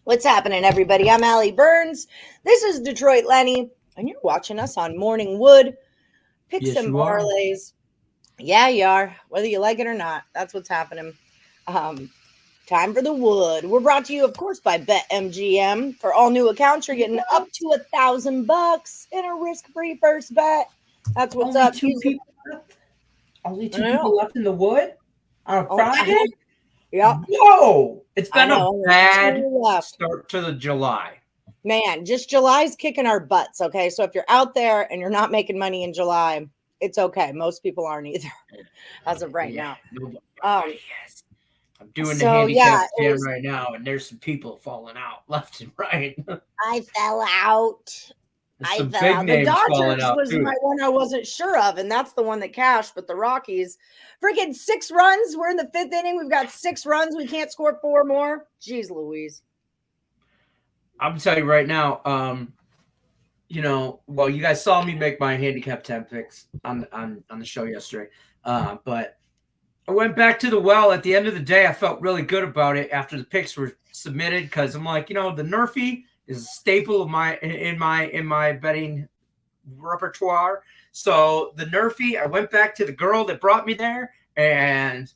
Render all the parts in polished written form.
What's happening, everybody? I'm Allie Burns. This is Detroit Lenny, and you're watching us on Morning Wood. Picks Yes, and you are. parlays. Yeah, you are. Whether you like it or not, that's what's happening. Time for the Wood. We're brought to you, of course, by BetMGM. For all new accounts, you're getting up to $1,000 in a risk-free first bet. That's what's Only up. two people left. Only two people left in the wood on a Friday. Yep. Whoa! It's been a only bad two left. start to the July. Man, just July's kicking our butts, okay? So if you're out there and you're not making money in July, it's okay. Most people aren't either as of right now. Yes. I'm doing the so, handicap yeah, jam right now, and there's some people falling out left and right. I fell out. Some big names The falling Dodgers out, was too. my one I wasn't sure of, and that's the one that cashed. But the Rockies, freaking 6 runs. We're in the 5th inning. We've got 6 runs. We can't score 4 more. Jeez Louise. I'm gonna tell you right now, well, you guys saw me make my handicap 10 picks on the show yesterday. But I went back to the well at the end of the day. I felt really good about it after the picks were submitted because I'm like, the Nerfy is a staple of in my betting repertoire. So the Nerfy, I went back to the girl that brought me there, and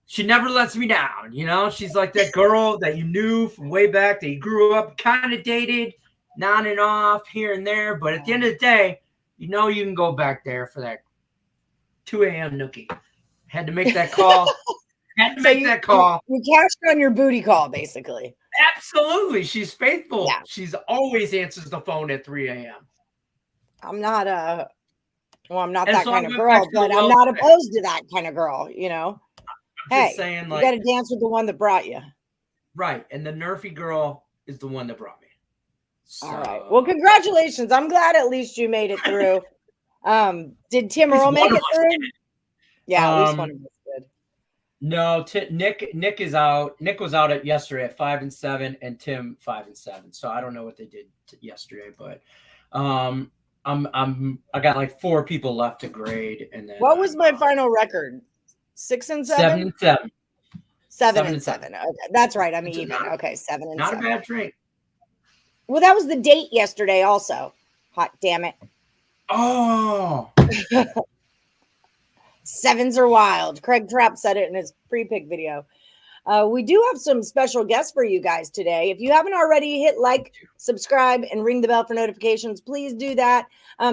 she never lets me down. She's like that girl that you knew from way back, that you grew up, kind of dated, on and off here and there. But at the end of the day, you can go back there for that 2 a.m. nookie. Had to make that call. You cashed on your booty call, basically. Absolutely. She's faithful. Yeah. She's always answers the phone at 3 a.m. I'm not that kind of girl, but I'm not opposed to that kind of girl, Hey, saying, you got to dance with the one that brought you. Right. And the Nerfy girl is the one that brought me. So. All right. Well, congratulations. I'm glad at least you made it through. Did Tim Earl make it through? Yeah, at least one of us did. No, Nick is out. Nick was out yesterday at 5-7, and Tim 5-7. So I don't know what they did yesterday, but I got like 4 people left to grade, and then what was my final record? 6-7? 7-7. 7-7. Okay, that's right. I'm even. Okay, 7-7. Not a bad drink. Well, that was the date yesterday, also. Hot damn it! Oh. 7s are wild. Craig Trapp said it in his pre-pick video. We do have some special guests for you guys today. If you haven't already, hit like, subscribe, and ring the bell for notifications. Please do that.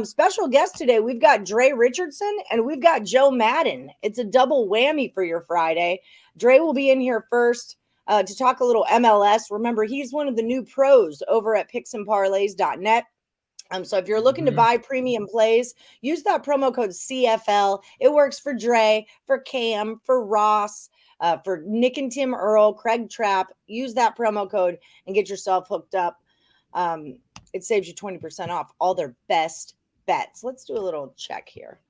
Special guest today, we've got Dre Richardson and we've got Joe Madden. It's a double whammy for your Friday. Dre will be in here first to talk a little MLS. Remember, he's one of the new pros over at picksandparlays.net. So if you're looking to buy premium plays, use that promo code CFL. It works for Dre, for Cam, for Ross, for Nick and Tim Earl, Craig Trapp. Use that promo code and get yourself hooked up. It saves you 20% off all their best bets. Let's do a little check here.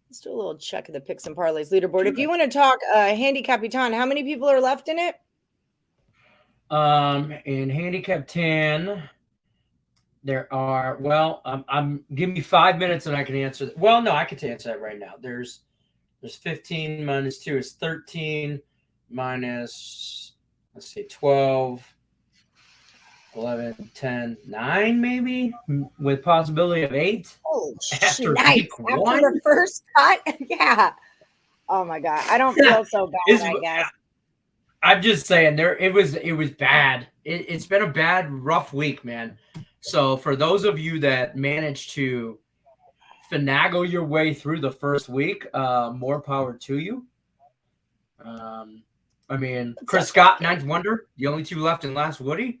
Let's do a little check of the Picks and Parlays leaderboard. If you want to talk Handicap Capitan, how many people are left in it? In Handicap 10... There are, give me 5 minutes and I can answer that. Well, no, I can answer that right now. There's 15 minus 2 is 13 minus, 12, 11, 10, 9 maybe, with possibility of 8. Oh, after week 1? After the first cut? Yeah. Oh my God. I don't feel so bad, I guess. I'm just saying it was bad. It's been a bad, rough week, man. So for those of you that managed to finagle your way through the first week, more power to you. Chris Scott, Ninth Wonder, the only 2 left in last Woody.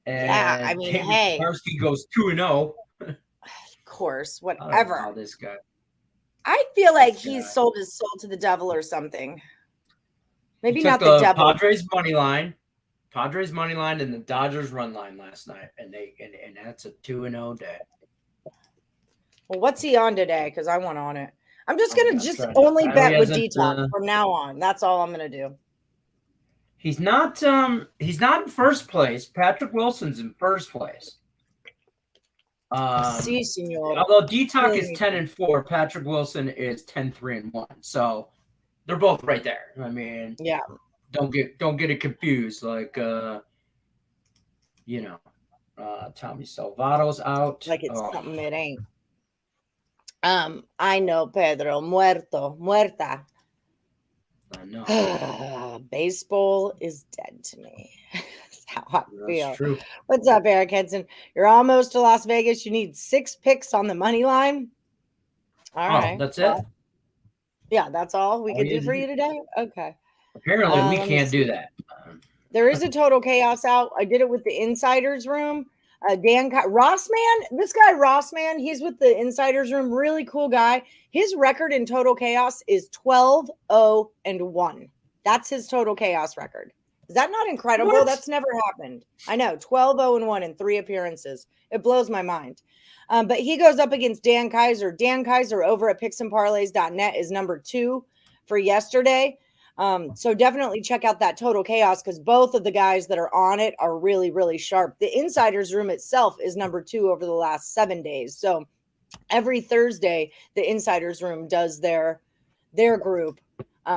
And hey. Karski goes 2-0. Of course, whatever. I don't know this guy. I feel like he's sold his soul to the devil or something. Maybe not the devil. Padres money line and the Dodgers run line last night, and that's a 2-0 day. Well, what's he on today? Because I want on it. I'm just gonna only bet with D-Top from now on. That's all I'm gonna do. He's not in first place. Patrick Wilson's in first place. Si, senor. Although D-Top is 10-4, Patrick Wilson is 10-3-1. So they're both right there. Yeah. Don't get it confused. Like Tommy Salvato's out. Like it's something it ain't. I know, Pedro. Muerta. I know. Baseball is dead to me. That's how I feel. That's true. What's up, Eric Henson? You're almost to Las Vegas. You need 6 picks on the money line. All right. That's it? Yeah, that's all we can do for you today? Okay. Apparently, we can't do that. There is a total chaos out. I did it with the Insiders Room. Rossman, this guy Rossman, he's with the Insiders Room. Really cool guy. His record in total chaos is 12-0-1. That's his total chaos record. Is that not incredible? What? That's never happened. I know, 12-0-1 in 3 appearances. It blows my mind. But he goes up against Dan Kaiser. Dan Kaiser over at picksandparlays.net is number 2 for yesterday. So definitely check out that total chaos because both of the guys that are on it are really, really sharp. The Insiders Room itself is number 2 over the last 7 days. So every Thursday, the Insiders Room does their group.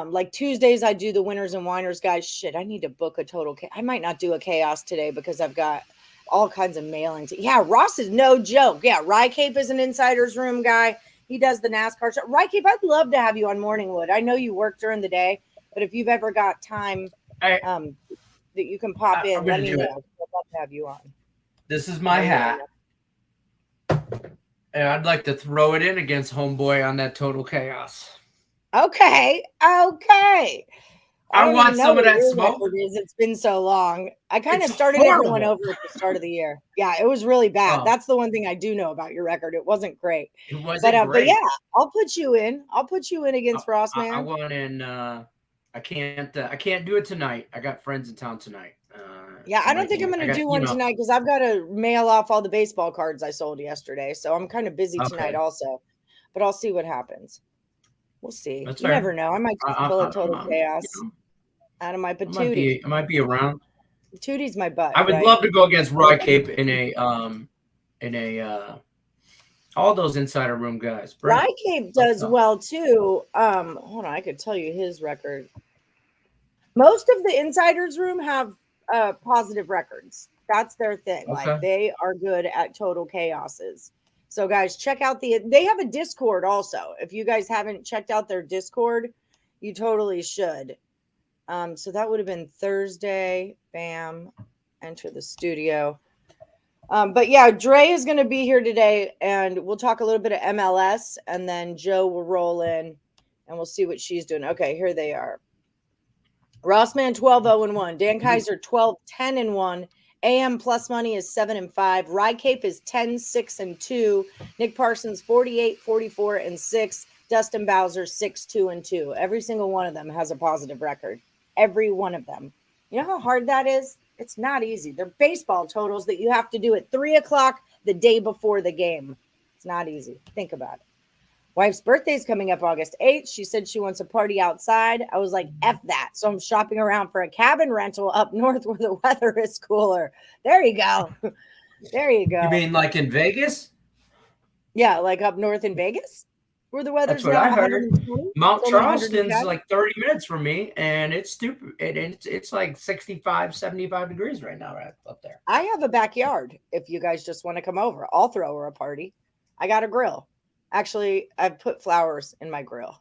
Like Tuesdays, I do the Winners and Whiners guys. Shit, I need to book a total. I might not do a chaos today because I've got all kinds of mailings. Yeah, Ross is no joke. Yeah, Rycape is an Insiders Room guy. He does the NASCAR show. Rycape, I'd love to have you on Morningwood. I know you work during the day, but if you've ever got time that you can pop in, let me know. I'd love to have you on. This is my hat. And I'd like to throw it in against Homeboy on that total chaos. Okay. I want some of that smoke. It's been so long. I kind of started everyone over at the start of the year. Yeah, it was really bad. That's the one thing I do know about your record. It wasn't great. It wasn't great. But yeah, I'll put you in. I'll put you in against Rossman. I want in. I can't do it tonight. I got friends in town tonight. I don't think I'm going to do one tonight because I've got to mail off all the baseball cards I sold yesterday. So I'm kind of busy tonight also. But I'll see what happens. We'll see. You never know. I might just pull a total chaos out of my patootie. I might be around. Tootie's my butt. I would love to go against Rycape in a all those Insider Room guys. Rycape does well too. Hold on, I could tell you his record. Most of the Insiders Room have positive records. That's their thing. Okay. Like they are good at total chaoses. So guys, check out they have a Discord also. If you guys haven't checked out their Discord, you totally should. So that would have been Thursday. Bam. Enter the studio. But yeah, Dre is going to be here today and we'll talk a little bit of MLS and then Joe will roll in and we'll see what she's doing. Okay, here they are. Rossman 12-0-1. Dan Kaiser 12-10-1. AM plus money is 7-5. Rycape is 10-6-2. Nick Parsons 48-44-6. Dustin Bowser 6-2-2. Every single one of them has a positive record. Every one of them. You know how hard that is? It's not easy. They're baseball totals that you have to do at 3:00 the day before the game. It's not easy. Think about it. Wife's birthday is coming up August 8th. She said she wants a party outside. I was like, F that. So I'm shopping around for a cabin rental up north where the weather is cooler. There you go. There you go. You mean like in Vegas? Yeah, like up north in Vegas where the weather's That's what I heard. Mount Charleston's like 30 minutes from me, and it's stupid. It's like 65, 75 degrees right now right up there. I have a backyard. If you guys just want to come over, I'll throw her a party. I got a grill. Actually, I've put flowers in my grill.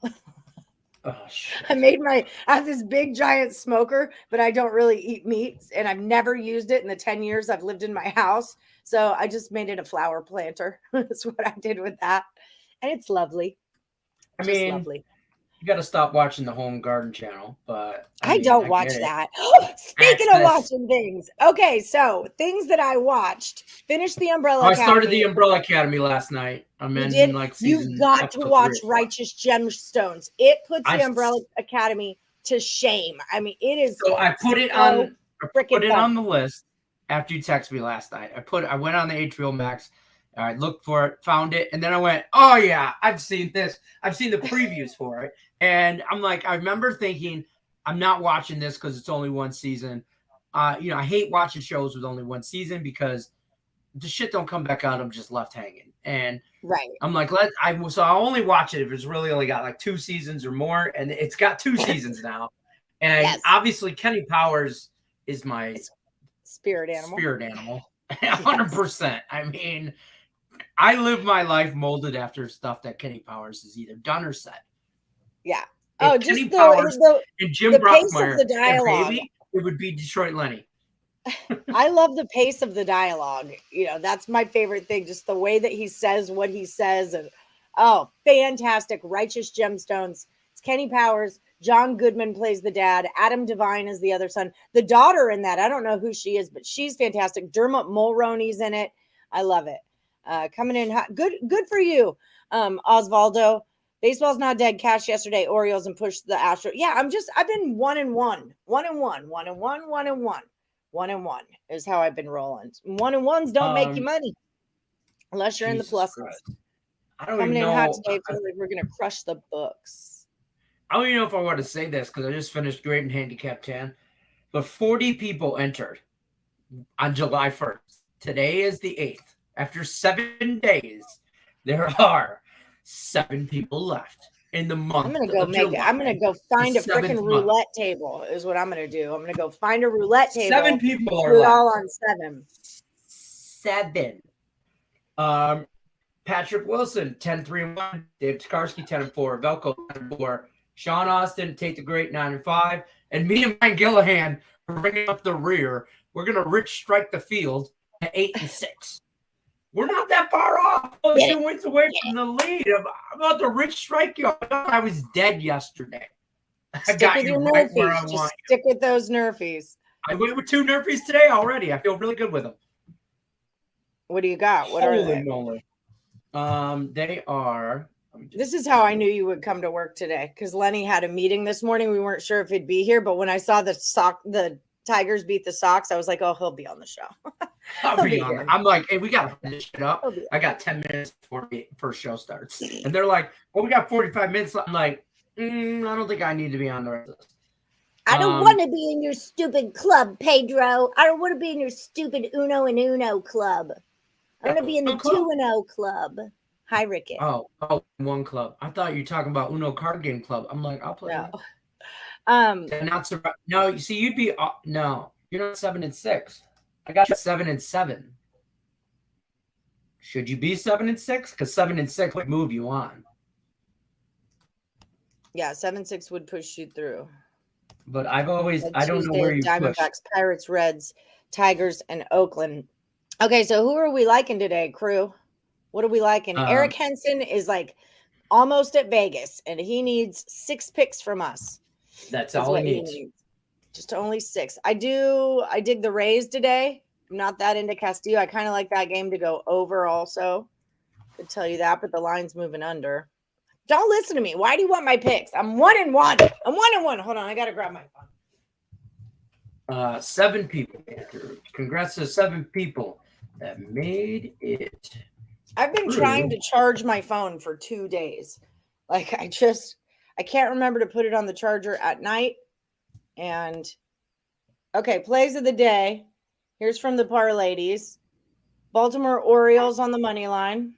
Oh, shit. I have this big giant smoker, but I don't really eat meat and I've never used it in the 10 years I've lived in my house. So I just made it a flower planter. That's what I did with that. And it's lovely. I mean, lovely. You got to stop watching the Home Garden channel, but I don't watch that. Speaking of watching things. Okay, so things that I watched. Finished the Umbrella Academy. I started the Umbrella Academy last night. I'm in like season. You've got to watch Righteous Gemstones. It puts the Umbrella Academy to shame. I mean, it is. So I put it on the list after you texted me last night. I went on the HBO Max. I looked for it, found it, and then I went, oh, yeah, I've seen this. I've seen the previews for it. And I'm like, I remember thinking, I'm not watching this because it's only one season. I hate watching shows with only one season because the shit don't come back out. I'm just left hanging. And right. I'm like, I'll only watch it if it's really only got like 2 seasons or more. And it's got 2 seasons now. And Yes. obviously Kenny Powers is my spirit animal. 100%. I mean, I live my life molded after stuff that Kenny Powers has either done or said. Yeah. If Just Kenny Powers and Jim the pace of Brockmeyer the dialogue. baby, it would be Detroit Lenny. I love the pace of the dialogue. You know, that's my favorite thing. Just the way that he says what he says. And fantastic. Righteous Gemstones. It's Kenny Powers. John Goodman plays the dad. Adam Devine is the other son. The daughter in that, I don't know who she is, but she's fantastic. Dermot Mulroney's in it. I love it. Coming in hot. Good for you, Osvaldo. Baseball's not dead. Cash yesterday, Orioles, and pushed the Astros. Yeah, I've been 1-1. 1-1. 1-1. 1-1. 1-1 is how I've been rolling. 1-1s don't make you money unless you're Jesus in the pluses. Christ. I don't Coming even in know. hot today, I feel like we're gonna crush the books. I don't even know if I want to say this because I just finished grading Handicap 10, but 40 people entered on July 1st. Today is the 8th. After 7 days, there are 7 people left in the month. I'm gonna go find a freaking roulette table. Is what I'm gonna do. I'm gonna go find a roulette table. 7 people are left. left. All on 7. 7. Patrick Wilson, 10-3-1. Dave Tokarski, 10-4. Velko, 10-4. Sean Austin, Tate the Great, 9-5. And me and Ryan Gillihan are bringing up the rear. We're gonna rich strike the field at 8-6. We're not that far off. 2 wins away from the lead. I'm about to rich strike you. I thought I was dead yesterday. I got you right where I want. Stick with those Nerfies. I went with 2 Nerfies today already. I feel really good with them. What do you got? What are they? Moly. They are. This is how I knew you would come to work today, because Lenny had a meeting this morning. We weren't sure if he'd be here, but when I saw the Tigers beat the Sox, I was like, "Oh, he'll be on the show." I'll be on it. I'm like, "Hey, we got to put this shit up." I got 10 minutes before the first show starts, and they're like, "Well, we got 45 minutes." I'm like, "I don't think I need to be on the rest of this." I don't want to be in your stupid club, Pedro. I don't want to be in your stupid Uno and Uno club. I want to be in the 2-0 club. Hi, Ricky. Oh, one club. I thought you were talking about Uno card game club. I'm like, I'll play. No. No, you see, you'd be no. You're not 7-6. I got you 7-7. Should you be 7-6? Because 7-6 would move you on. Yeah, 7-6 would push you through. But I don't know where you Diamondbacks, push. Pirates, Reds, Tigers, and Oakland. Okay, so who are we liking today, crew? What are we liking? Eric Henson is like almost at Vegas, and he needs 6 picks from us. That's all he needs. Just only 6. I dig the Rays today. I'm not that into Castillo. I kind of like that game to go over also. Could tell you that, but the line's moving under. Don't listen to me. Why do you want my picks? I'm 1-1. I'm 1-1. Hold on, I gotta grab my phone. 7 people. Congrats to 7 people that made it. I've been trying to charge my phone for 2 days. Like I can't remember to put it on the charger at night. And okay, plays of the day. Here's from the Parlays. Baltimore Orioles on the money line.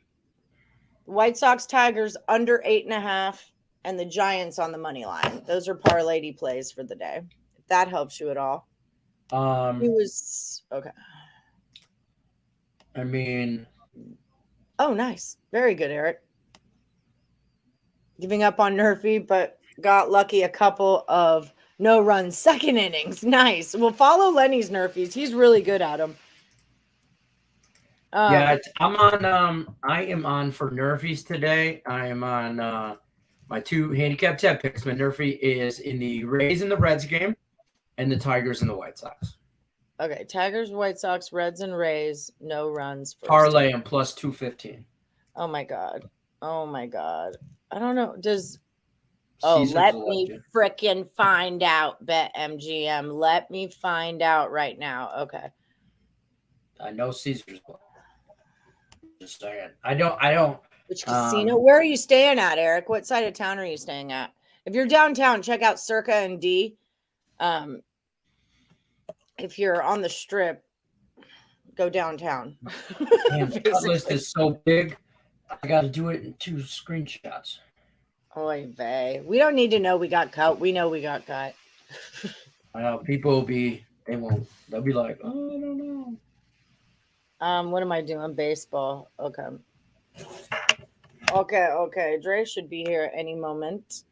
White Sox Tigers under 8.5, and the Giants on the money line. Those are parlay plays for the day. If that helps you at all. He was okay. I mean, oh, nice. Very good, Eric. Giving up on Nerfy, but got lucky a couple of no-run second innings. Nice. Well, follow Lenny's Nerfies. He's really good at them. Yeah, I'm on. I am on for Nerfies today. I am on my 2 handicap 10 picks. My Nerfy is in the Rays and the Reds game, and the Tigers and the White Sox. Okay, Tigers, White Sox, Reds, and Rays. No runs. Parlay and plus 215. Oh my god. I don't know. Let me frickin' find out, BetMGM. Let me find out right now. Okay. I know Caesar's. Just saying. I don't. Which casino? Where are you staying at, Eric? What side of town are you staying at? If you're downtown, check out Circa and D. If you're on the Strip, go downtown. Man, the list is so big. I got to do it in 2 screenshots. Oy vey. We don't need to know we got cut. We know we got cut. I know people will be. They won't. They'll be like, oh, I don't know. What am I doing? Baseball. Okay. Okay. Dre should be here any moment.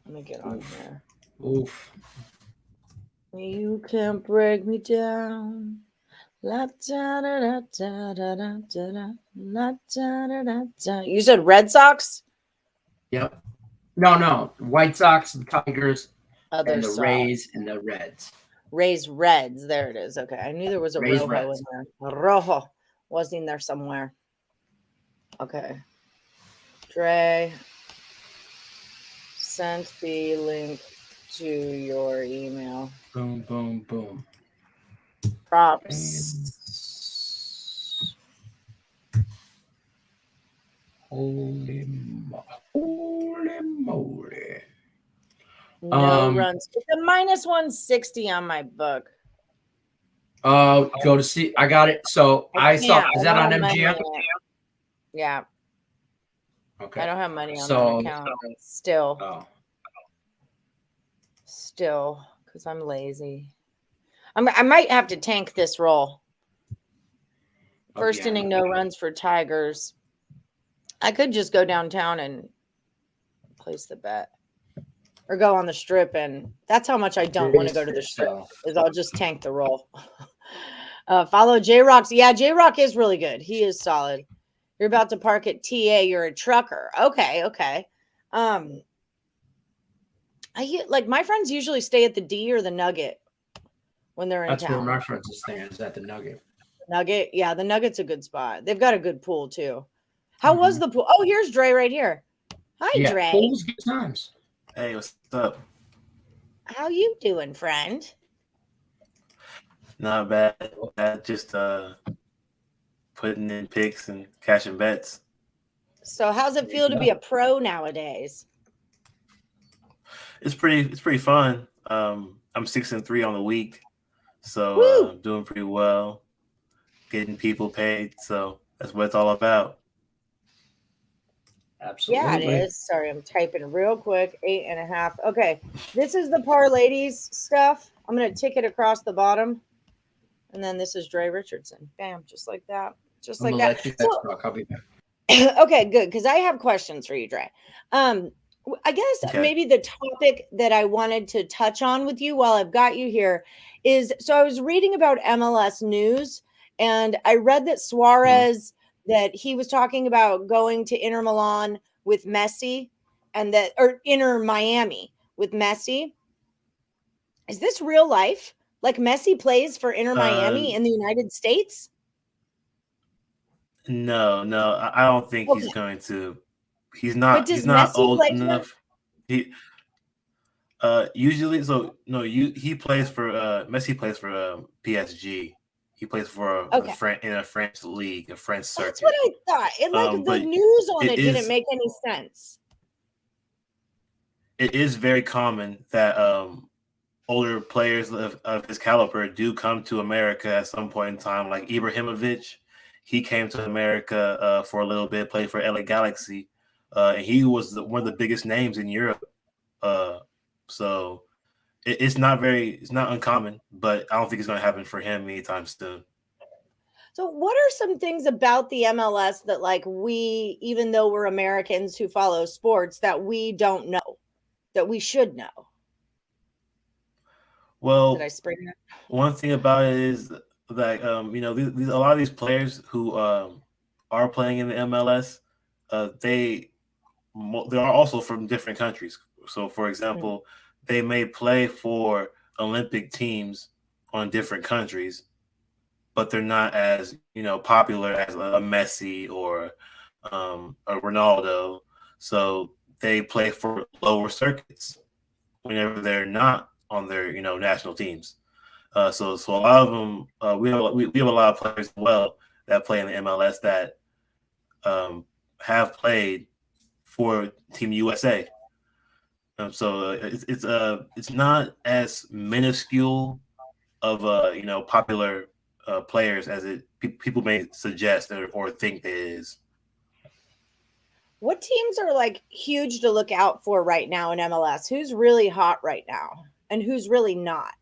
Let me get on here. Oof. You can't break me down. La da da da da da da da la da da da da. You said Red Sox? Yep. No. White Sox, the Tigers, Other and the Sox. Rays and the Reds. Rays Reds. There it is. Okay. I knew there was a Rays Rojo Reds. in there. Rojo was in there somewhere. Okay. Dre sent the link to your email. Boom, boom, boom. Props. Holy moly. No runs. It's a minus 160 on my book. Go to see. I got it. So I saw. Is that on MGM? Yeah. Okay. I don't have money on that account. Still. Oh. Still, because I'm lazy. I might have to tank this roll. First inning, no runs for Tigers. I could just go downtown and place the bet. Or go on the strip, and that's how much I don't want to go to the strip. Is I'll just tank the roll. Follow J-Rock's. Yeah, J-Rock is really good. He is solid. You're about to park at TA. You're a trucker. Okay. Like my friends usually stay at the D or the Nugget when they're in town. That's where my friends are staying. Is at the Nugget. Nugget, yeah, the Nugget's a good spot. They've got a good pool too. How was the pool? Oh, here's Dre right here. Hi, Dre. Pool's good times. Hey, what's up? How you doing, friend? Not bad. Just putting in picks and cashing bets. So, how's it feel to be a pro nowadays? It's pretty fun. I'm 6-3 on the week, so doing pretty well. Getting people paid, so that's what it's all about. Absolutely. Yeah, it is. Sorry, I'm typing real quick. 8.5. Okay, this is the Parlays stuff. I'm gonna tick it across the bottom, and then this is Dre Richardson. Bam, just like that. Just like that. I'll be back. Okay, good, because I have questions for you, Dre. I guess maybe the topic that I wanted to touch on with you while I've got you here is, so I was reading about MLS news, and I read that Suarez, that he was talking about going to Inter Milan with Messi, or Inter Miami with Messi. Is this real life? Like Messi plays for Inter Miami in the United States? No, I don't think he's going to. He's not. He's not old enough. He usually he plays for Messi plays for PSG. He plays for in a French league, a French circuit. That's what I thought. The news on it didn't make any sense. It is very common that older players of his caliber do come to America at some point in time. Like Ibrahimovic, he came to America for a little bit, played for LA Galaxy. And he was one of the biggest names in Europe. So it's not uncommon, but I don't think it's going to happen for him anytime soon. So what are some things about the MLS that, like, we, even though we're Americans who follow sports, that we don't know, that we should know? Well, did I spring that? One thing about it is that a lot of these players who are playing in the MLS, they are also from different countries. So, for example, they may play for Olympic teams on different countries, but they're not as popular as a Messi or a Ronaldo. So they play for lower circuits whenever they're not on their national teams. So a lot of them, we have a lot of players as well that play in the MLS that have played for Team USA. So it's not as minuscule of popular players as people may suggest or think it is. What teams are like huge to look out for right now in MLS? Who's really hot right now and who's really not?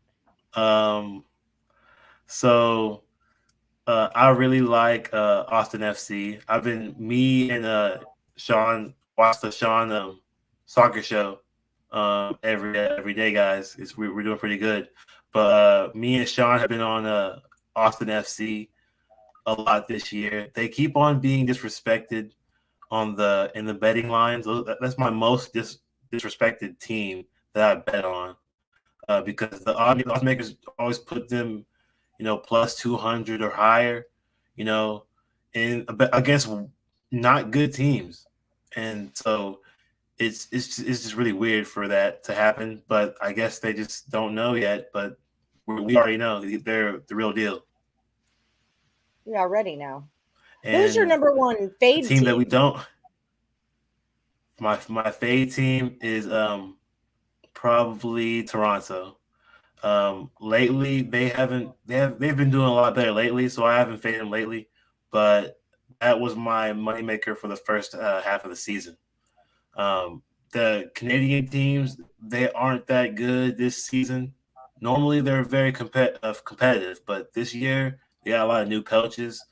So I really like Austin FC. Me and Sean watch the Sean soccer show every day, guys. We're doing pretty good. But me and Sean have been on Austin FC a lot this year. They keep on being disrespected in the betting lines. That's my most disrespected team that I bet on because the odds makers always put them, plus 200 or higher, you know, and against not good teams, and so it's just really weird for that to happen. But I guess they just don't know yet. But we already know they're the real deal. We already know. And Who's your number one the fade team that we team? don't. My fade team is probably Toronto. Lately they've been doing a lot better lately, so I haven't faded them lately. But that was my moneymaker for the first half of the season. The Canadian teams, they aren't that good this season. Normally they're very competitive, but this year they got a lot of new coaches,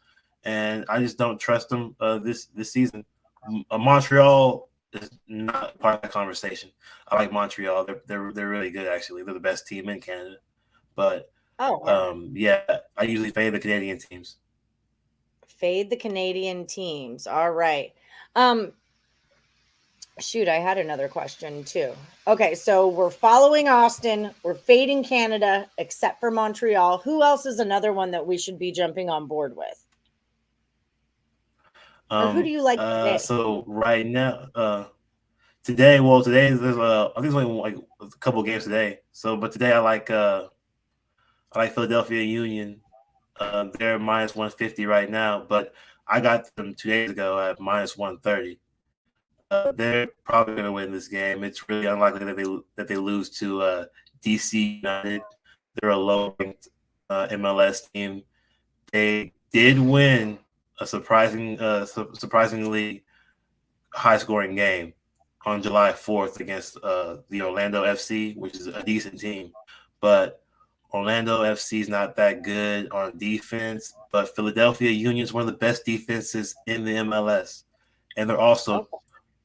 and I just don't trust them this season. Montreal is not part of the conversation. I like Montreal. They're really good actually. They're the best team in Canada. But Oh, yeah, I usually fade the Canadian teams. fade the Canadian teams. All right. Shoot, I had another question too. Okay, so we're following Austin, we're fading Canada, except for Montreal. Who else is another one that we should be jumping on board with? Or who do you like today? So right now, today there's I think there's only like a couple of games today. So, but today I like Philadelphia Union. They're minus 150 right now, but I got them 2 days ago at minus 130. They're probably going to win this game. It's really unlikely that they lose to DC United. They're a low-ranked MLS team. They did win a surprisingly high-scoring game on July 4th against the Orlando FC, which is a decent team. But Orlando FC is not that good on defense, but Philadelphia Union is one of the best defenses in the MLS, and they're also Okay.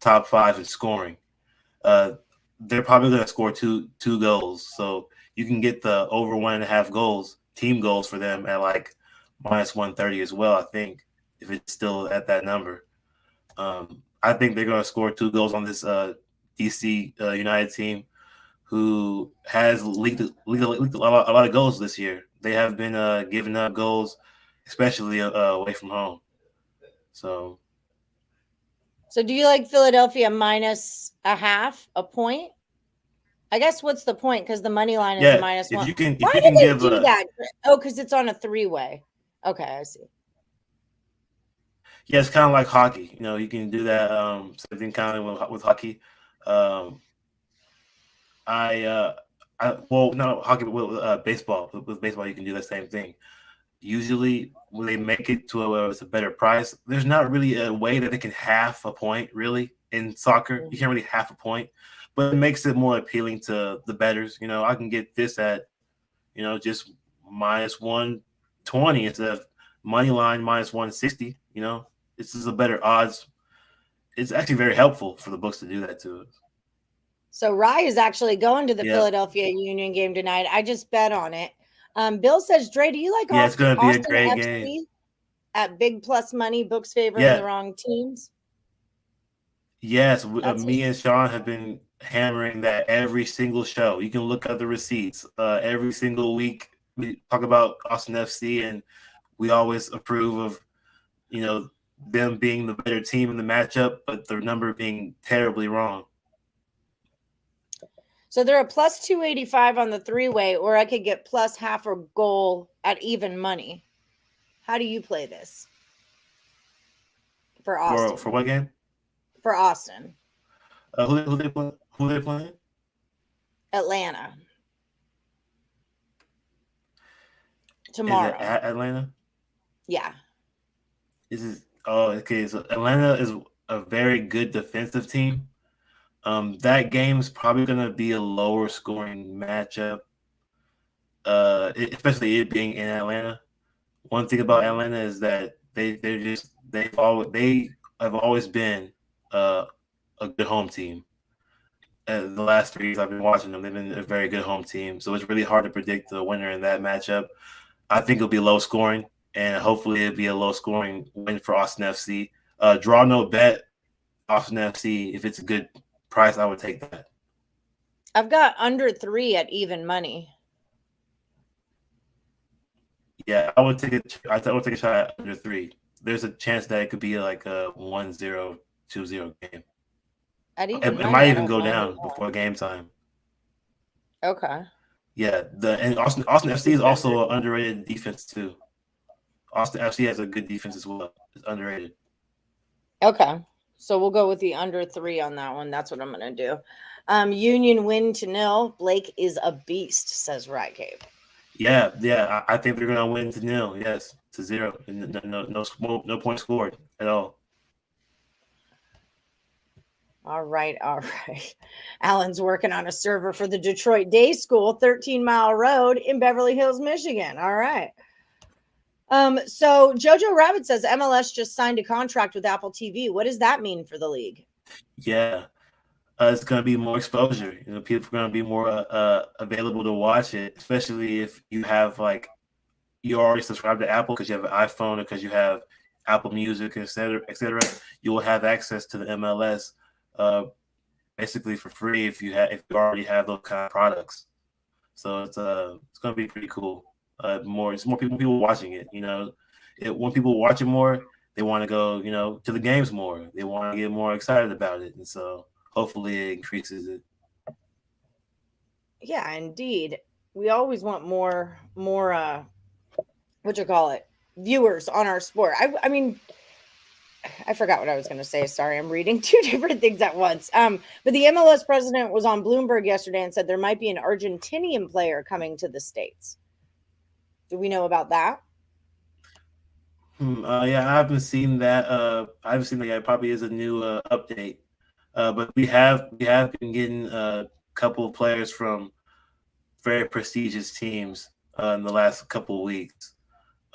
top 5 in scoring. Uh, they're probably going to score two goals, so you can get the over 1.5 goals, team goals for them at like minus 130 as well. I think if it's still at that number, I think they're going to score 2 goals on this DC United team, who has leaked a lot of goals this year. They have been giving up goals, especially away from home. So do you like Philadelphia minus a half a point? I guess what's the point? Because the money line is a yeah, minus if one. you can Why do they give do that? Oh, because it's on a three-way. Okay, I see. yeah, it's kind of like hockey. You can do that. Same thing kind of with hockey. Um, well, not hockey, but with baseball. With baseball, you can do the same thing. Usually, when they make it to it's a better price, there's not really a way that they can half a point. Really, in soccer, you can't really half a point, but it makes it more appealing to the bettors. I can get this at just minus 120 instead of money line minus 160. This is a better odds. It's actually very helpful for the books to do that to us. So Rye is actually going to the Yeah. Philadelphia Union game tonight. I just bet on it. Bill says, Dre, do you like Yeah, it's going to be a Austin great FC game. at big plus money, books favoring Yeah. the wrong teams? Yes, me and Sean have been hammering that every single show. You can look at the receipts. Every single week we talk about Austin FC, and we always approve of them being the better team in the matchup, but their number being terribly wrong. So they're a plus 285 on the three-way, or I could get plus half a goal at even money. How do you play this for Austin? For what game? For Austin. Who they playing? Atlanta. Tomorrow. At Atlanta? Yeah. Okay. So Atlanta is a very good defensive team. That game's probably going to be a lower scoring matchup, especially it being in Atlanta. One thing about Atlanta is that they have always been a good home team. The last 3 years I've been watching them, they've been a very good home team. So it's really hard to predict the winner in that matchup. I think it'll be low scoring, and hopefully it'll be a low scoring win for Austin FC. Draw no bet, Austin FC. If it's a good price, I would take that. I've got under 3 at even money. Yeah, I would take it. I would take a shot at under 3. There's a chance that it could be like a 1-0, 2-0 game. It might even go down before game time. Okay. Yeah, and Austin FC is also an underrated defense too. Austin FC has a good defense as well. It's underrated. Okay, so we'll go with the under 3 on that one. That's what I'm going to do. Union win to 0. Blake is a beast, says Right Cape. Yeah. I think they're going to win to 0. Yes, to 0. No point scored at all. All right. Alan's working on a server for the Detroit Day School, 13-mile road in Beverly Hills, Michigan. All right. So Jojo Rabbit says MLS just signed a contract with Apple TV. What does that mean for the league? Yeah, it's going to be more exposure. People are going to be more available to watch it, especially if you have you already subscribed to Apple because you have an iPhone or because you have Apple Music, etc. You will have access to the MLS. Basically for free if you already have those kind of products. So it's going to be pretty cool. It's more people watching it. When people watch it more, they want to go to the games more. They want to get more excited about it, and so hopefully it increases it. Yeah, indeed. We always want more viewers on our sport. I mean, I forgot what I was going to say. Sorry, I'm reading 2 different things at once. But the MLS president was on Bloomberg yesterday and said there might be an Argentinian player coming to the States. Do we know about that? Yeah, I haven't seen that. I haven't seen that. It probably is a new update. But we have been getting a couple of players from very prestigious teams in the last couple of weeks.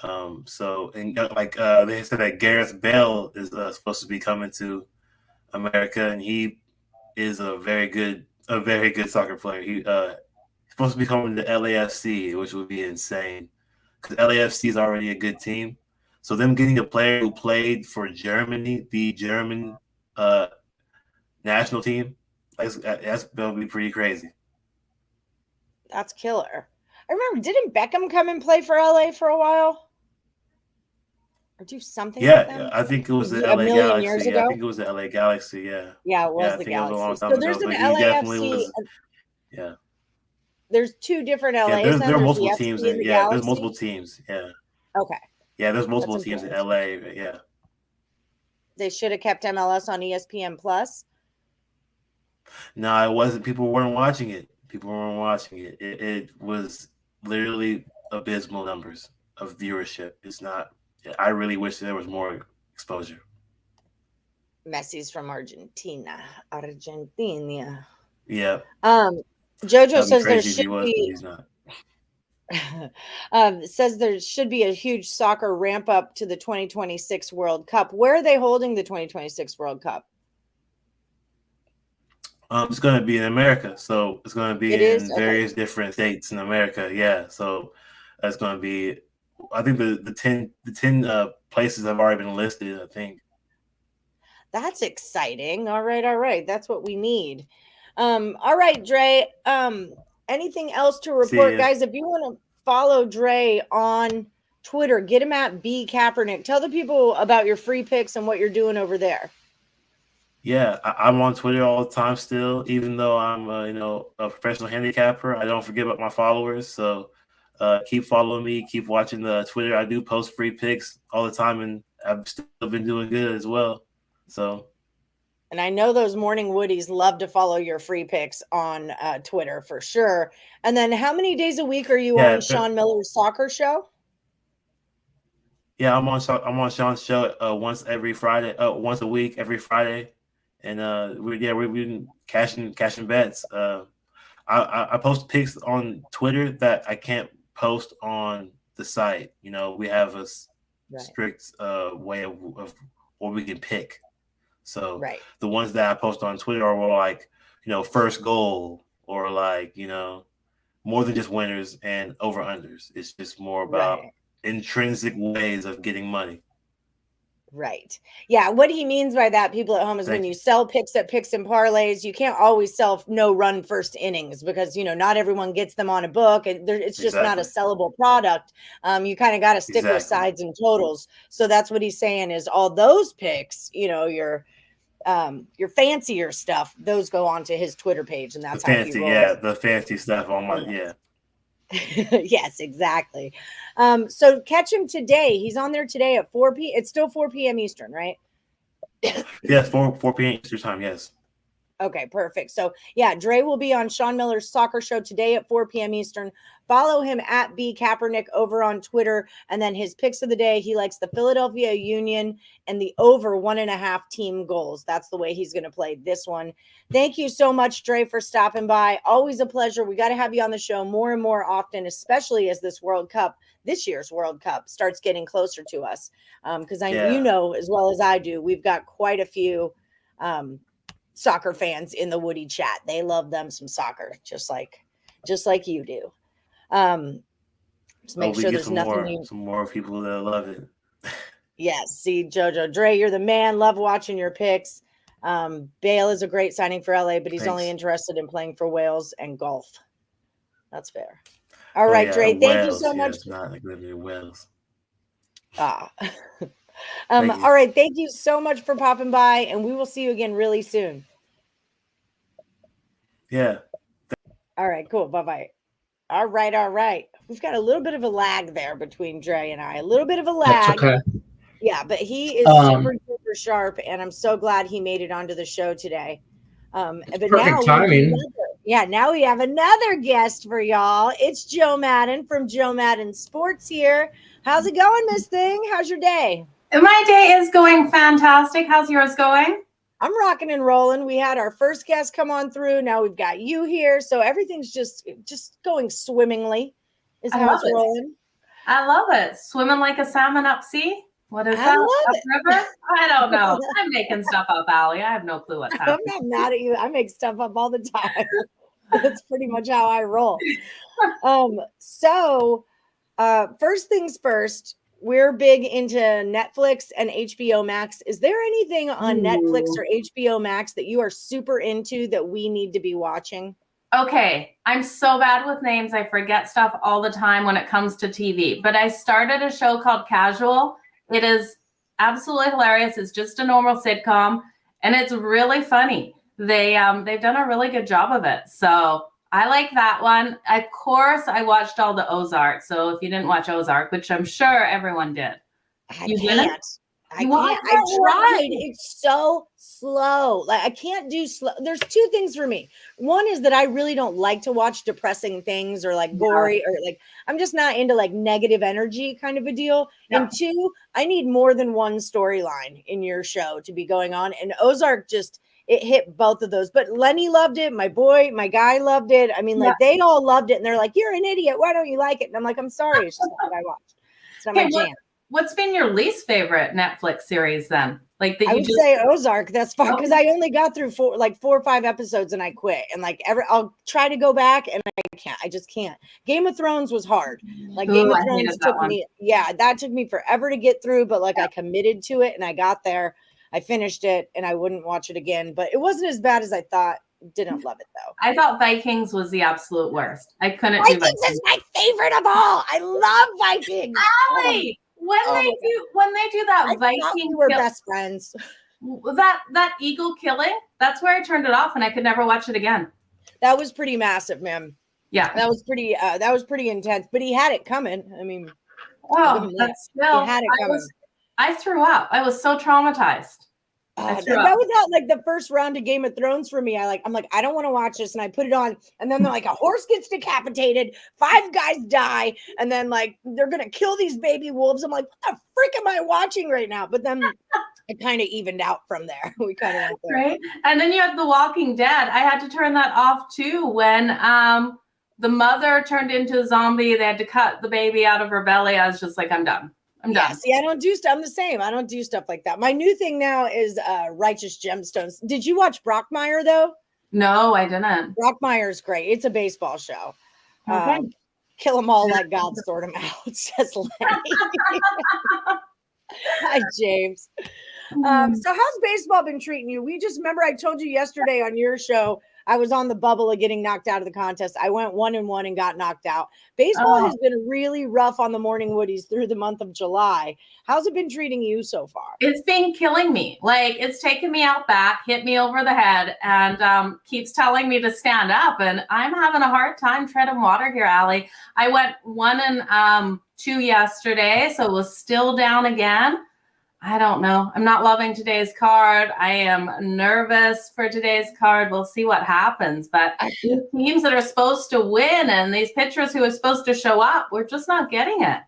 They said that Gareth Bale is supposed to be coming to America, and he is a very good soccer player. He's supposed to be coming to LAFC, which would be insane because LAFC is already a good team. So them getting a player who played for Germany, the German national team, that's going to be pretty crazy. That's killer. I remember, didn't Beckham come and play for LA for a while? Or do something with them? Yeah, I think it was the a LA million Galaxy. years Yeah, ago? I think it was the LA Galaxy, yeah. Yeah, it was I the think it was a long Galaxy. time So ago, there's an but he definitely LAFC. was. Yeah. There's 2 different LAs. Yeah, there are there's multiple the teams. FC and the Yeah, Galaxy. there's multiple teams. Yeah. Okay. Yeah, there's multiple That's teams in important. LA. Yeah. They should have kept MLS on ESPN Plus. No, it wasn't. People weren't watching it. It was literally abysmal numbers of viewership. It's not. I really wish there was more exposure. Messi's from Argentina. Yeah. Jojo says there should but he's not. Says there should be a huge soccer ramp up to the 2026 World Cup. Where are they holding the 2026 World Cup? It's going to be in America, so it's going to be various different states in America. Yeah, so that's going to be. I think the 10 places have already been listed. I think. That's exciting. All right. That's what we need. All right, Dre. Anything else to report, guys? If you want to follow Dre on Twitter, get him at B Kaepernick. Tell the people about your free picks and what you're doing over there. Yeah, I'm on Twitter all the time still, even though I'm a professional handicapper. I don't forget about my followers, so keep following me, keep watching the Twitter. I do post free picks all the time, and I've still been doing good as well. So. And I know those morning Woodies love to follow your free picks on Twitter for sure. And then how many days a week are you on Sean Miller's soccer show? Yeah, I'm on Sean's show once a week, every Friday, and we've been cashing bets. I post pics on Twitter that I can't post on the site. We have a strict way of what we can pick. So the ones that I post on Twitter are more like, first goal, or like, more than just winners and over unders. It's just more about intrinsic ways of getting money. Right. Yeah. What he means by that, people at home, is when you sell picks at picks and parlays, you can't always sell no run first innings because, not everyone gets them on a book, and it's just not a sellable product. You kind of got to stick with sides and totals. So that's what he's saying is all those picks, your fancier stuff, those go onto his Twitter page, and that's how he rolls. The fancy stuff on my Yes, exactly. So catch him today. He's on there today at 4 p.m. It's still 4 p.m. Eastern, right? Yes, 4 p.m. Eastern time, yes. Okay, perfect. So, yeah, Dre will be on Sean Miller's soccer show today at 4 p.m. Eastern. Follow him at B Kaepernick over on Twitter. And then his picks of the day, he likes the Philadelphia Union and the over 1.5 team goals. That's the way he's going to play this one. Thank you so much, Dre, for stopping by. Always a pleasure. We got to have you on the show more and more often, especially as this year's World Cup starts getting closer to us. Because you know as well as I do, we've got quite a few soccer fans in the Woody chat. They love them some soccer, just like you do. Just make sure there's nothing some more people that love it. Yes, see, Jojo Dre, you're the man. Love watching your picks. Bale is a great signing for LA, but he's only interested in playing for Wales and golf. That's fair. All right, Dre, thank you so much. Not like living in Wales. All right, thank you so much for popping by, and we will see you again really soon. Yeah. All right, cool. Bye-bye. All right. We've got a little bit of a lag there between Dre and I. A little bit of a lag. That's okay. Yeah, but he is super sharp, and I'm so glad he made it onto the show today. But perfect timing. Now we have another guest for y'all. It's Joe Madden from Joe Madden Sports here. How's it going, Miss Thing? How's your day? My day is going fantastic. How's yours going? I'm rocking and rolling. We had our first guest come on through. Now we've got you here. So everything's just going swimmingly is how it's rolling. I love it. Swimming like a salmon up sea. What is that? Upriver? I don't know. I'm making stuff up, Allie. I have no clue what's happening. I'm not mad at you. I make stuff up all the time. That's pretty much how I roll. First things first, we're big into Netflix and HBO Max. Is there anything on Netflix or HBO Max that you are super into that we need to be watching? Okay, I'm so bad with names. I forget stuff all the time when it comes to TV. But I started a show called Casual. It is absolutely hilarious. It's just a normal sitcom, and it's really funny. They've done a really good job of it. So I like that one. Of course, I watched all the Ozark. So if you didn't watch Ozark, which I'm sure everyone did. I can't. I tried. It's so slow. Like I can't do slow. There's two things for me. One is that I really don't like to watch depressing things or like gory or like I'm just not into like negative energy kind of a deal. Yeah. And two, I need more than one storyline in your show to be going on. And Ozark it hit both of those. But Lenny loved it. My guy loved it. I mean, like they all loved it. And they're like, you're an idiot. Why don't you like it? And I'm like, I'm sorry. It's just not what I watched. It's not my jam. What's been your least favorite Netflix series then? Like that I would say Ozark. That's fine because I only got through 4 or 5 episodes and I quit. And like I'll try to go back and I can't. I just can't. Game of Thrones was hard. Like Game of Thrones took me. Yeah, that took me forever to get through. But like I committed to it and I got there. I finished it and I wouldn't watch it again. But it wasn't as bad as I thought. Didn't love it though. I thought Vikings was the absolute worst. I couldn't do Vikings. Is my favorite of all. I love Vikings. Allie. When they do that Viking, we were best friends. That eagle killing, that's where I turned it off and I could never watch it again. That was pretty massive, man. Yeah, that was pretty intense. But he had it coming. I mean, he had it coming. I threw up. I was so traumatized. That's that rough. was not like the first round of Game of Thrones for me. I'm like, I don't want to watch this, and I put it on, and then they're like, a horse gets decapitated, 5 guys die, and then like they're gonna kill these baby wolves. I'm like, what the frick am I watching right now? But then it kind of evened out from there. We kind of went there. Right. And then you have The Walking Dead. I had to turn that off too when the mother turned into a zombie. They had to cut the baby out of her belly. I was just like, I'm done. I'm done. See, I don't do stuff. I'm the same. I don't do stuff like that. My new thing now is Righteous Gemstones. Did you watch Brockmire though? No, I didn't. Brockmire's great. It's a baseball show. Okay. Kill them all, let God sort them out, says Lenny. Hi, James. So how's baseball been treating you? We just remember I told you yesterday on your show, I was on the bubble of getting knocked out of the contest. I went 1-1 and got knocked out. Baseball has been really rough on the Morning Woodies through the month of July. How's it been treating you so far? It's been killing me. Like, it's taken me out back, hit me over the head, and keeps telling me to stand up. And I'm having a hard time treading water here, Allie. I went 1-2 yesterday, so it was still down again. I don't know. I'm not loving today's card. I am nervous for today's card. We'll see what happens. But these teams that are supposed to win and these pitchers who are supposed to show up, we're just not getting it.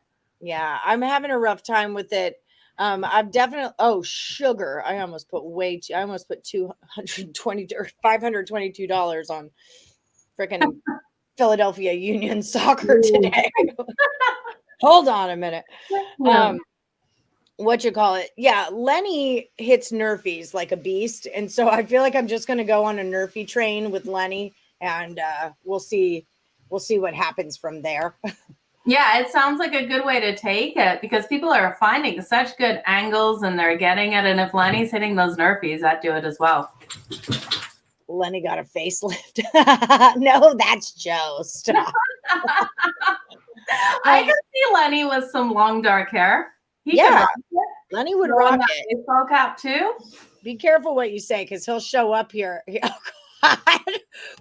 Yeah, I'm having a rough time with it. I've definitely sugar. I almost put $220 or $522 on freaking Philadelphia Union soccer today. Hold on a minute. What you call it? Yeah, Lenny hits Nerfies like a beast, and so I feel like I'm just going to go on a Nerfie train with Lenny, and we'll see what happens from there. Yeah, it sounds like a good way to take it because people are finding such good angles and they're getting it. And if Lenny's hitting those Nerfies, I'd do it as well. Lenny got a facelift. No, that's Joe. Stop. I can see Lenny with some long dark hair. Lenny would rock it. Baseball cap too. Be careful what you say because he'll show up here. Oh, God.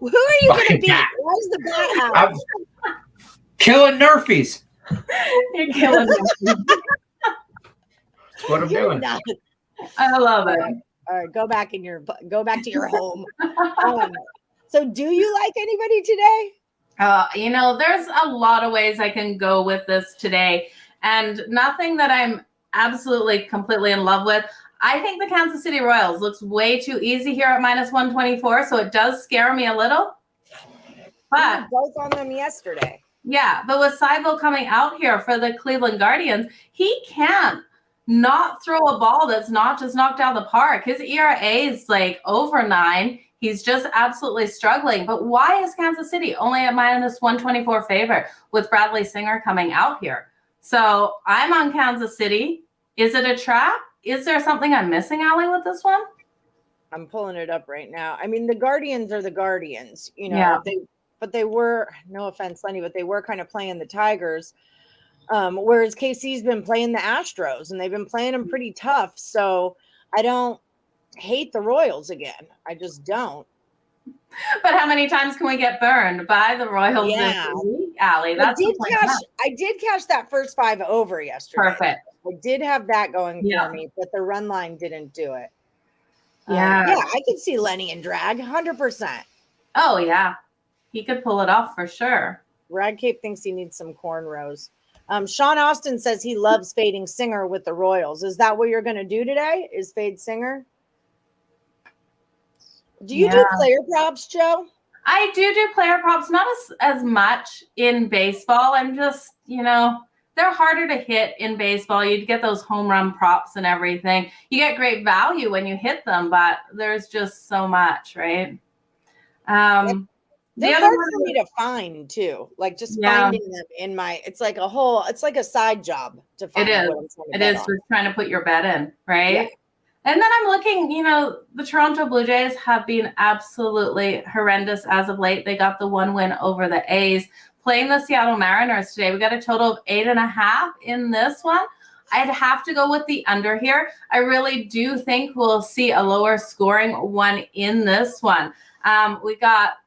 Who are you going to beat? Where's the bat out? Killing Nerfies. You're killing me. That's what I'm doing. Done. I love it. All right, go back to your home. So do you like anybody today? There's a lot of ways I can go with this today, and nothing that I'm absolutely completely in love with. I think the Kansas City Royals looks way too easy here at -124, so it does scare me a little. But both on them yesterday. Yeah, but with Seivel coming out here for the Cleveland Guardians, he can't not throw a ball that's not just knocked out of the park. His ERA is like over 9. He's just absolutely struggling. But why is Kansas City only at -124 favorite with Bradley Singer coming out here? So I'm on Kansas City. Is it a trap? Is there something I'm missing, Allie, with this one? I'm pulling it up right now. I mean, the Guardians are the Guardians, Yeah. But they were, no offense, Lenny, but they were kind of playing the Tigers. Whereas KC's been playing the Astros, and they've been playing them pretty tough. So I don't hate the Royals again. I just don't. But how many times can we get burned by the Royals this week, Allie? I did catch that first 5 over yesterday. Perfect. I did have that going for me, but the run line didn't do it. Yeah. I could see Lenny in drag, 100%. Oh, yeah. He could pull it off for sure. Rad Cape thinks he needs some cornrows. Sean Austin says he loves fading Singer with the Royals. Is that what you're going to do today? Is fade Singer? Do you do player props, Joe? I do player props, not as much in baseball. I'm just, they're harder to hit in baseball. You'd get those home run props and everything. You get great value when you hit them, but there's just so much, right? They're hard for me to find too. Like just finding them in it's like a side job to find. It is just trying to put your bet in, right? Yeah. And then I'm looking, the Toronto Blue Jays have been absolutely horrendous as of late. They got the 1 win over the A's. Playing the Seattle Mariners today, we got a total of 8.5 in this one. I'd have to go with the under here. I really do think we'll see a lower scoring one in this one. We got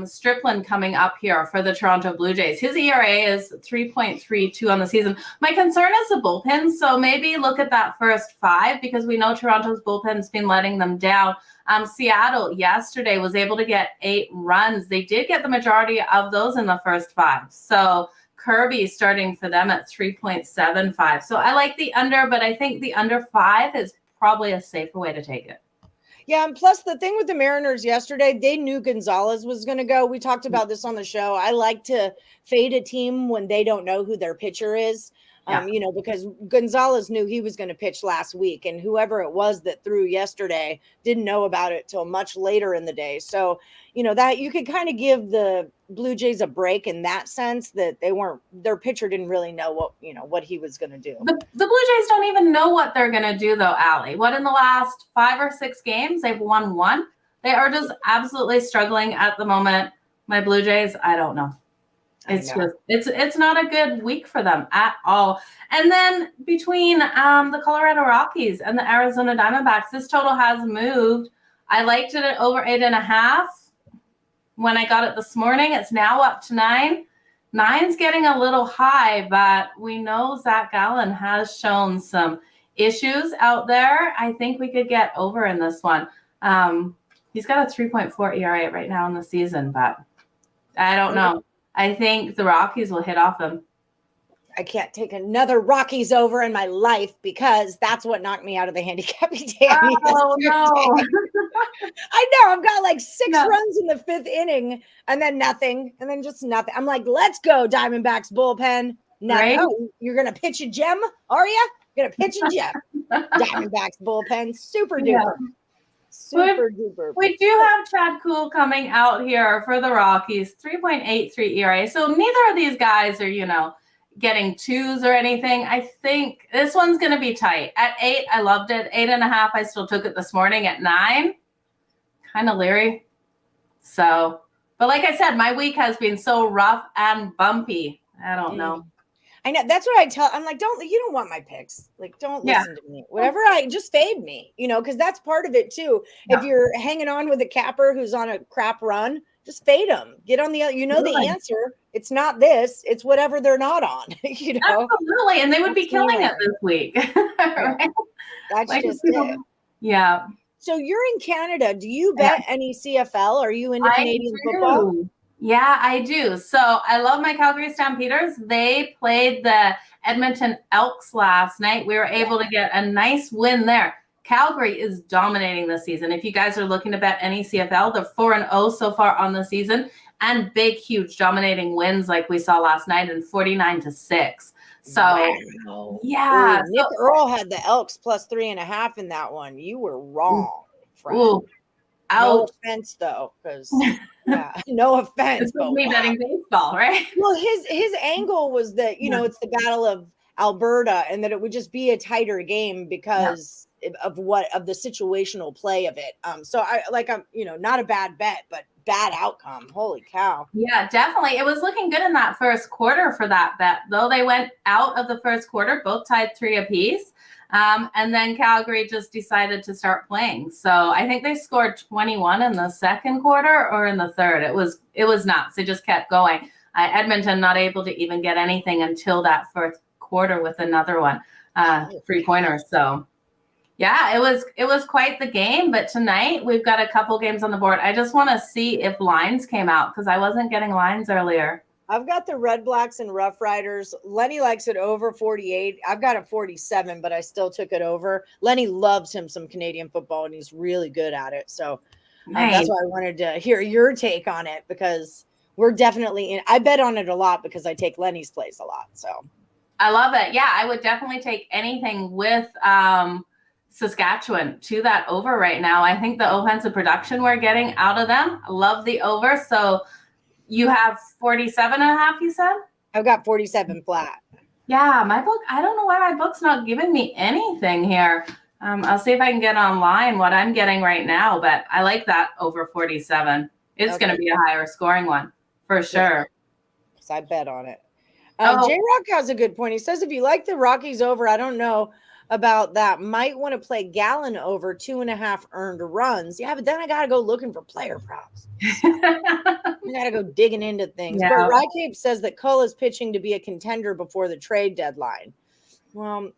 Strickland coming up here for the Toronto Blue Jays. His ERA is 3.32 on the season. My concern is the bullpen, so maybe look at that first 5 because we know Toronto's bullpen's been letting them down. Seattle yesterday was able to get 8 runs. They did get the majority of those in the first 5. So Kirby starting for them at 3.75. So I like the under, but I think the under 5 is probably a safer way to take it. Yeah, and plus the thing with the Mariners yesterday, they knew Gonzalez was going to go. We talked about this on the show. I like to fade a team when they don't know who their pitcher is, because Gonzalez knew he was going to pitch last week, and whoever it was that threw yesterday didn't know about it till much later in the day. So, that you could kind of give the Blue Jays a break in that sense that their pitcher didn't really know what he was going to do. The Blue Jays don't even know what they're going to do though, Allie. What in the last 5 or 6 games, they've won 1. They are just absolutely struggling at the moment. My Blue Jays, I don't know. It's not a good week for them at all. And then between the Colorado Rockies and the Arizona Diamondbacks, this total has moved. I liked it at over 8.5 when I got it this morning. It's now up to 9. 9's getting a little high, but we know Zach Gallen has shown some issues out there. I think we could get over in this one. He's got a 3.4 ERA right now in the season, but I don't know. I think the Rockies will hit off him. I can't take another Rockies over in my life because that's what knocked me out of the handicapping day. Oh, no. I know. I've got like 6 runs in the 5th inning and then nothing and then just nothing. I'm like, let's go, Diamondbacks bullpen. Nothing. Right? Oh, you're going to pitch a gem, are you? You're going to pitch a gem. Diamondbacks bullpen. Super duper. Yeah. Super duper. We do have Chad Kuhl coming out here for the Rockies, 3.83 ERA. So neither of these guys are, getting 2s or anything. I think this one's going to be tight. At 8, I loved it. 8.5, I still took it this morning. At 9, kind of leery. So, but like I said, my week has been so rough and bumpy. I don't know. I know. That's what I tell. I'm like, you don't want my picks. Like, don't listen to me. Whatever just fade me, because that's part of it too. Yeah. If you're hanging on with a capper who's on a crap run, just fade them. Get on the, the answer. It's not this. It's whatever they're not on, Absolutely. And they would be killing it this week. Right? That's like just it. Yeah. So you're in Canada. Do you bet any CFL? Are you into Canadian football? Yeah, I do. So I love my Calgary Stampeders. They played the Edmonton Elks last night. We were able to get a nice win there. Calgary is dominating this season. If you guys are looking to bet any CFL, they're 4-0 so far on the season and big, huge dominating wins like we saw last night in 49-6. So, wow. Yeah. Ooh, Nick Earl had the Elks plus 3.5 in that one. You were wrong, friend. Ooh. No offense, though, because no offense. This was me betting baseball, right? Well, his angle was that it's the Battle of Alberta, and that it would just be a tighter game because of the situational play of it. So I'm not a bad bet, but bad outcome. Holy cow! Yeah, definitely. It was looking good in that first quarter for that bet, though. They went out of the first quarter, both tied 3 apiece. And then Calgary just decided to start playing. So I think they scored 21 in the second quarter or in the third. It was nuts. They just kept going. Edmonton not able to even get anything until that first quarter with another one, 3-pointer. So yeah, it was quite the game. But tonight we've got a couple games on the board. I just want to see if lines came out because I wasn't getting lines earlier. I've got the Red Blacks and Rough Riders. Lenny likes it over 48. I've got a 47, but I still took it over. Lenny loves him some Canadian football, and he's really good at it. So that's why I wanted to hear your take on it because we're definitely in. I bet on it a lot because I take Lenny's plays a lot. So I love it. Yeah, I would definitely take anything with Saskatchewan to that over right now. I think the offensive production we're getting out of them. I love the over. So you have 47.5, you said? I've got 47 flat. Yeah, my book, I don't know why my book's not giving me anything here. I'll see if I can get online what I'm getting right now, but I like that over 47. It's going to be a higher scoring one for sure. Because I bet on it. J-Rock has a good point. He says if you like the Rockies over, I don't know. about that. Might want to play Gallon over 2.5 earned runs. Yeah, but then I got to go looking for player props. I got to go digging into things. Yeah. But Rycape says that Cull is pitching to be a contender before the trade deadline. Well,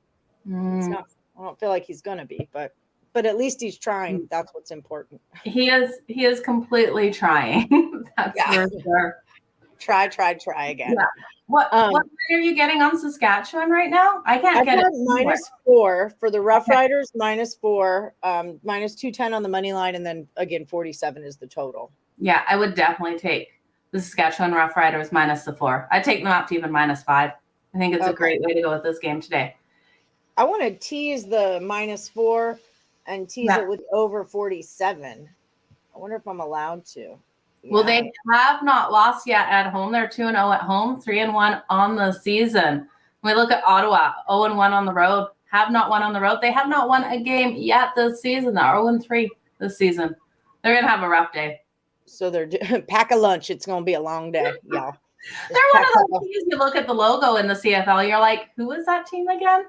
it's not. I don't feel like he's going to be, but at least he's trying. That's what's important. He is completely trying. That's for sure. Try again. Yeah. What are you getting on Saskatchewan right now? I can't get it. -4 for the Rough Riders, -4, -210 on the money line, and then again 47 is the total. Yeah, I would definitely take the Saskatchewan Rough Riders -4. I'd take them up to even -5. I think it's a great way to go with this game today. I want to tease the -4 and tease it with over 47. I wonder if I'm allowed to. Well, they have not lost yet at home. They're 2-0 at home, 3-1 on the season. When we look at Ottawa, 0-1 on the road, have not won on the road. They have not won a game yet this season. They're 0-3 this season. They're going to have a rough day. So they're pack a lunch. It's going to be a long day, y'all. They're one of those teams, you look at the logo in the CFL, you're like, who is that team again?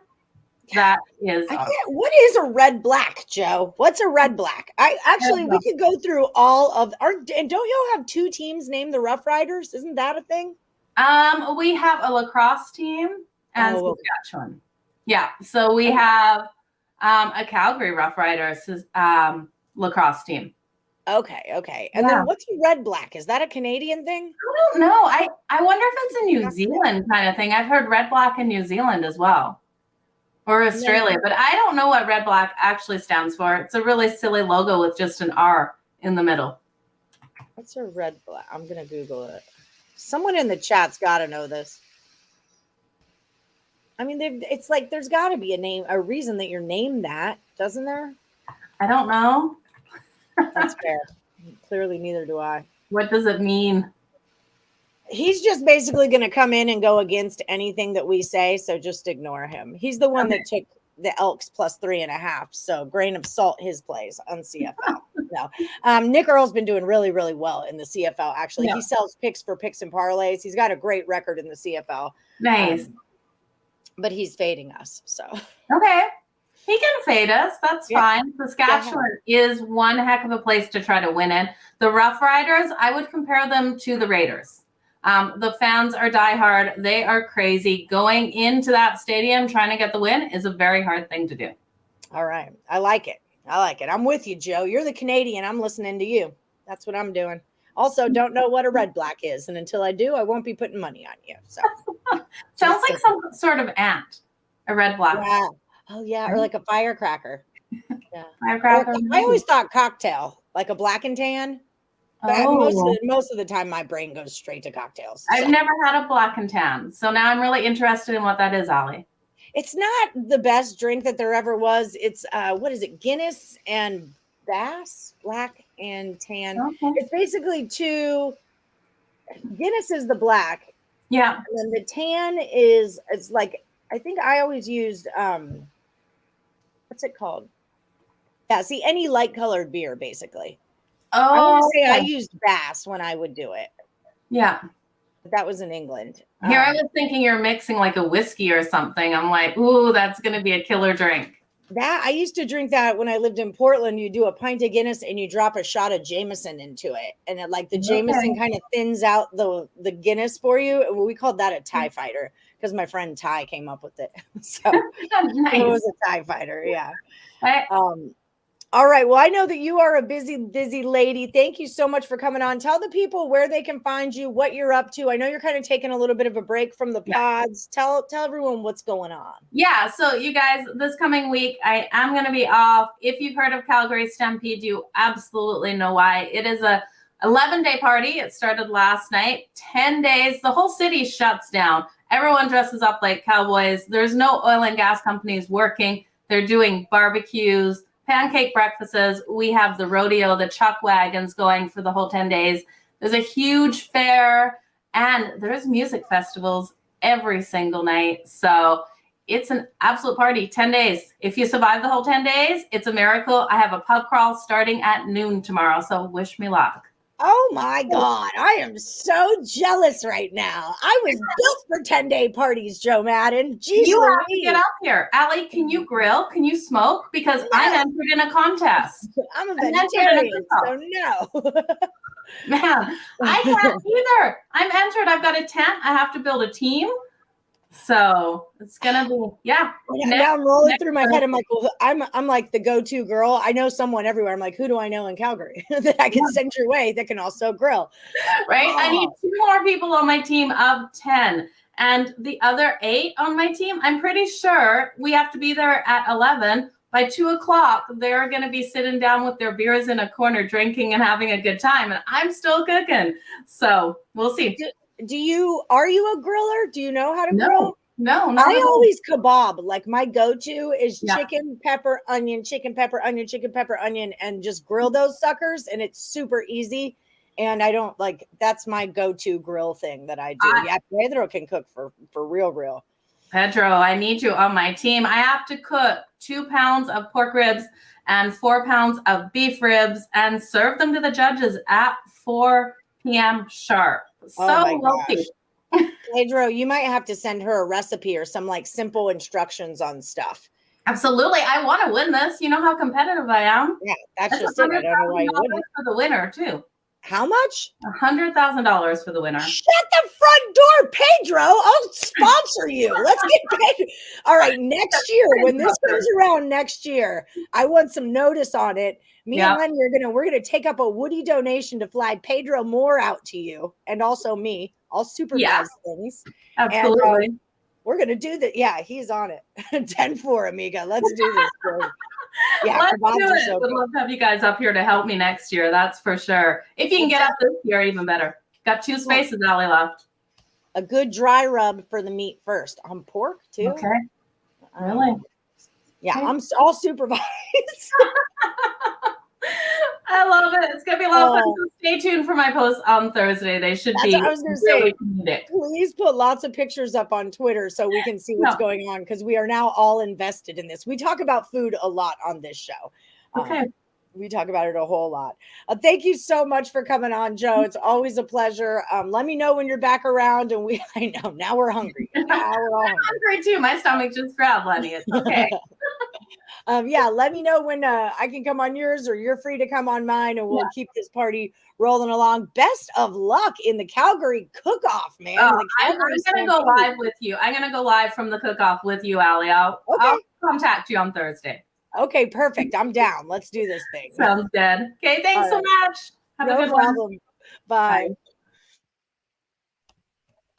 That is. What is a red black, Joe? What's a red black? We could go through all of and don't y'all have 2 teams named the Rough Riders? Isn't that a thing? We have a lacrosse team and Saskatchewan. Yeah, so we have a Calgary Rough Riders lacrosse team. Okay. And then what's a red black? Is that a Canadian thing? I don't know. I wonder if it's a New Zealand kind of thing. I've heard red black in New Zealand as well. Or Australia, but I don't know what red black actually stands for. It's a really silly logo with just an R in the middle. What's a red black? I'm gonna Google it. Someone in the chat's got to know this. I mean, it's like there's got to be a reason that you're named that, doesn't there? I don't know. That's fair. Clearly, neither do I. What does it mean? He's just basically going to come in and go against anything that we say, so just ignore him. He's the one that took the Elks +3.5, so grain of salt his plays on CFL. No, Nick Earl's been doing really, really well in the CFL. Actually, he sells picks for picks and parlays. He's got a great record in the CFL. Nice, but he's fading us. So okay, he can fade us. That's fine. Saskatchewan is one heck of a place to try to win in. The Rough Riders, I would compare them to the Raiders. The fans are diehard. They are crazy. Going into that stadium trying to get the win is a very hard thing to do. All right. I like it. I'm with you, Joe. You're the Canadian. I'm listening to you. That's what I'm doing. Also, don't know what a red black is. And until I do, I won't be putting money on you. So sounds like some sort of ant, a red black. Yeah. Oh, yeah. Or like a firecracker. Yeah. Firecracker. I always thought cocktail, like a black and tan. But most of the time, my brain goes straight to cocktails. So. I've never had a black and tan. So now I'm really interested in what that is, Allie. It's not the best drink that there ever was. It's, what is it? Guinness and Bass, black and tan. Okay. It's basically Guinness is the black. Yeah. And then the tan it's like, I think I always used, what's it called? Yeah, see, any light colored beer, basically. I would say I used Bass when I would do it. Yeah. But that was in England. Here I was thinking you're mixing like a whiskey or something. I'm like, ooh, that's going to be a killer drink. That I used to drink that when I lived in Portland. You do a pint of Guinness and you drop a shot of Jameson into it. And it, like the Jameson kind of thins out the Guinness for you. We called that a TIE fighter because my friend Ty came up with it. So nice. It was a TIE fighter. Yeah. All right. Well, I know that you are a busy lady. Thank you so much for coming on. Tell the people where they can find you, what you're up to. I know you're kind of taking a little bit of a break from the pods. Tell everyone what's going on. Yeah. So you guys, this coming week, I am going to be off. If you've heard of Calgary Stampede, you absolutely know why. It is a 11-day party. It started last night, 10 days. The whole city shuts down. Everyone dresses up like cowboys. There's no oil and gas companies working. They're doing barbecues, pancake breakfasts. We have the rodeo, the chuck wagons going for the whole 10 days. There's a huge fair and there's music festivals every single night. So it's an absolute party, 10 days. If you survive the whole 10 days, it's a miracle. I have a pub crawl starting at noon tomorrow. So wish me luck. Oh my God. I am so jealous right now. I was built for 10-day parties, Joe Madden. Jeez You have to Louise. get up here. Allie, can you grill? Can you smoke? Because I'm entered in a contest. I'm a I'm vegetarian, entered in so no. Man, I can't either. I'm entered. I've got a tent. I have to build a team. So it's gonna be Now I'm rolling through my head. I'm like, well, I'm like the go-to girl. I know someone everywhere. I'm like, who do I know in Calgary that I can send your way that can also grill? Right. Oh. I need 2 more people on my team of 10. And the other 8 on my team, I'm pretty sure we have to be there at 11. By 2:00, they're going to be sitting down with their beers in a corner, drinking and having a good time. And I'm still cooking. So we'll see. Are you a griller? Do you know how to grill? No, not I at all. always kebab. Like my go-to is Yeah. chicken, pepper, onion, chicken, pepper, onion, chicken, pepper, onion, and just grill those suckers. And it's super easy. And I don't like, that's my go-to grill thing that I do. Yeah, Pedro can cook for real. Pedro, I need you on my team. I have to cook 2 pounds of pork ribs and 4 pounds of beef ribs and serve them to the judges at 4 p.m. sharp. So lucky. Pedro, you might have to send her a recipe or some like simple instructions on stuff. Absolutely. I want to win this. You know how competitive I am. Yeah, that's just it. I don't know why you wouldn't. For the winner, too. How much? $100,000 for the winner. Shut the front door, Pedro. I'll sponsor you. Let's get paid. All right, next year, when this comes around next year, I want some notice on it. Me and Lenny we're gonna take up a Woody donation to fly Pedro Moore out to you, and also me. I'll supervise things. Absolutely. And, we're gonna do that. Yeah, he's on it. 10-4, amiga. Let's do this. Bro. Yeah, let's do it. So would love to have you guys up here to help me next year. That's for sure. If you can get up this year, even better. Got 2 spaces, Allie, left. A good dry rub for the meat first. On pork too. Okay. Really? Yeah, I'm all supervised. I love it. It's gonna be a lot of fun. So stay tuned for my posts on Thursday. They should be. What I was gonna really say. comedic. Please put lots of pictures up on Twitter so we can see what's going on, because we are now all invested in this. We talk about food a lot on this show. Okay. We talk about it a whole lot. Thank you so much for coming on, Joe. It's always a pleasure. Let me know when you're back around. And I know now we're hungry. Now we're all hungry too. My stomach just growled, Lenny. It's okay. Let me know when I can come on yours, or you're free to come on mine, and we'll keep this party rolling along. Best of luck in the Calgary cook-off, man. I'm gonna go live with you. I'm gonna go live from the cook-off with you, Allie. I'll contact you on Thursday. Okay, perfect. I'm down. Let's do this thing. Sounds good. Okay, thanks so much. Have a good one. Bye.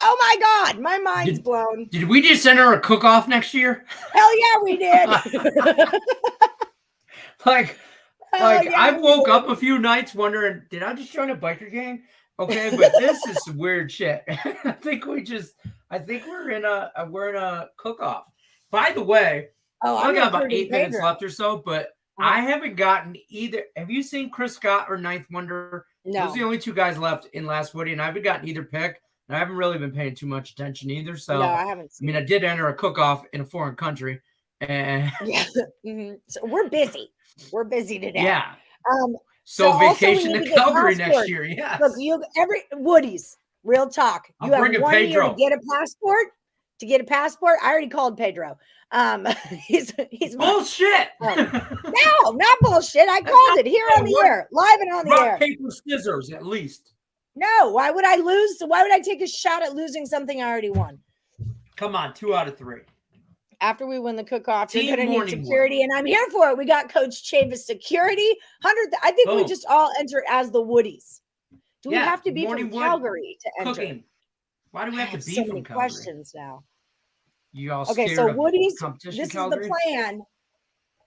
Oh my God, my mind's blown. Did we just enter a cook-off next year? Hell yeah, we did. I woke up a few nights wondering, did I just join a biker gang? Okay, but this is some weird shit. I think we're in a cook-off. By the way, I got about 8 minutes left or so, but I haven't gotten either. Have you seen Chris Scott or Ninth Wonder? No. Those are the only 2 guys left in Last Woody, and I haven't gotten either pick. And I haven't really been paying too much attention either. So no, I haven't seen I did enter a cook-off in a foreign country. And so we're busy. We're busy today. Yeah. So vacation to Calgary next year. Yes. Look, Woodies, real talk. You have 1 year to get a passport. I already called Pedro. He's bullshit. No, not bullshit. I called it here on the air, live and on the air. Rock, paper, scissors, at least. No, why would I lose? Why would I take a shot at losing something I already won? Come on, 2 out of 3. After we win the cook-off, you're going to need security, and I'm here for it. We got Coach Chavis security. I think we just all enter as the Woodies. Do we have to be from Calgary to enter? Cooking. Why do we have to be so from many Calgary? Questions now. You all okay? So Woodies, this Calgary? Is the plan.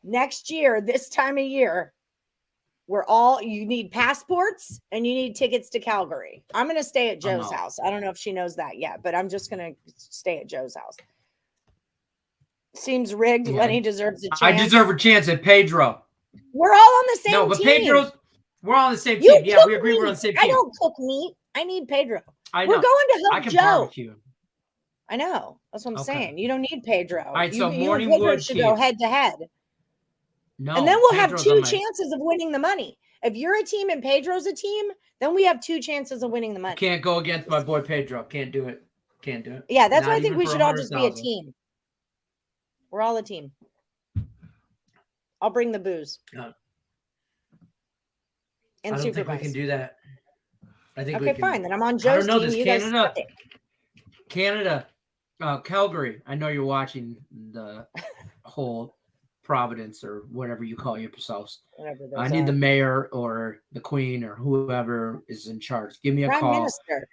Next year, this time of year, you need passports and you need tickets to Calgary. I'm going to stay at Joe's house. I don't know if she knows that yet, but I'm just going to stay at Joe's house. Seems rigged. Yeah. Lenny deserves a chance. I deserve a chance at Pedro. We're all on the same team. No, but we're all on the same team. Yeah, we agree we're on the same team. I don't cook meat. I need Pedro. I know. We're going to help I can Joe. Barbecue. I know. That's what I'm saying. You don't need Pedro. All right, so Morning Wood should go head to head. No, and then we'll have 2 chances of winning the money. If you're a team and Pedro's a team, then we have 2 chances of winning the money. Can't go against my boy Pedro. Can't do it. Can't do it. Yeah, that's Not why I think even we for should all just be a 100,000. team. We're all a team. I'll bring the booze. No. And I don't think we supervise. can do that. I think we Okay, can. fine. Then I'm on I Joe's don't know team. this You guys Canada. suck it. Canada, Calgary. I know you're watching the whole Providence or whatever you call yourselves. Whatever I those need are. the mayor or the queen or whoever is in charge. Give me a Prime call. Minister.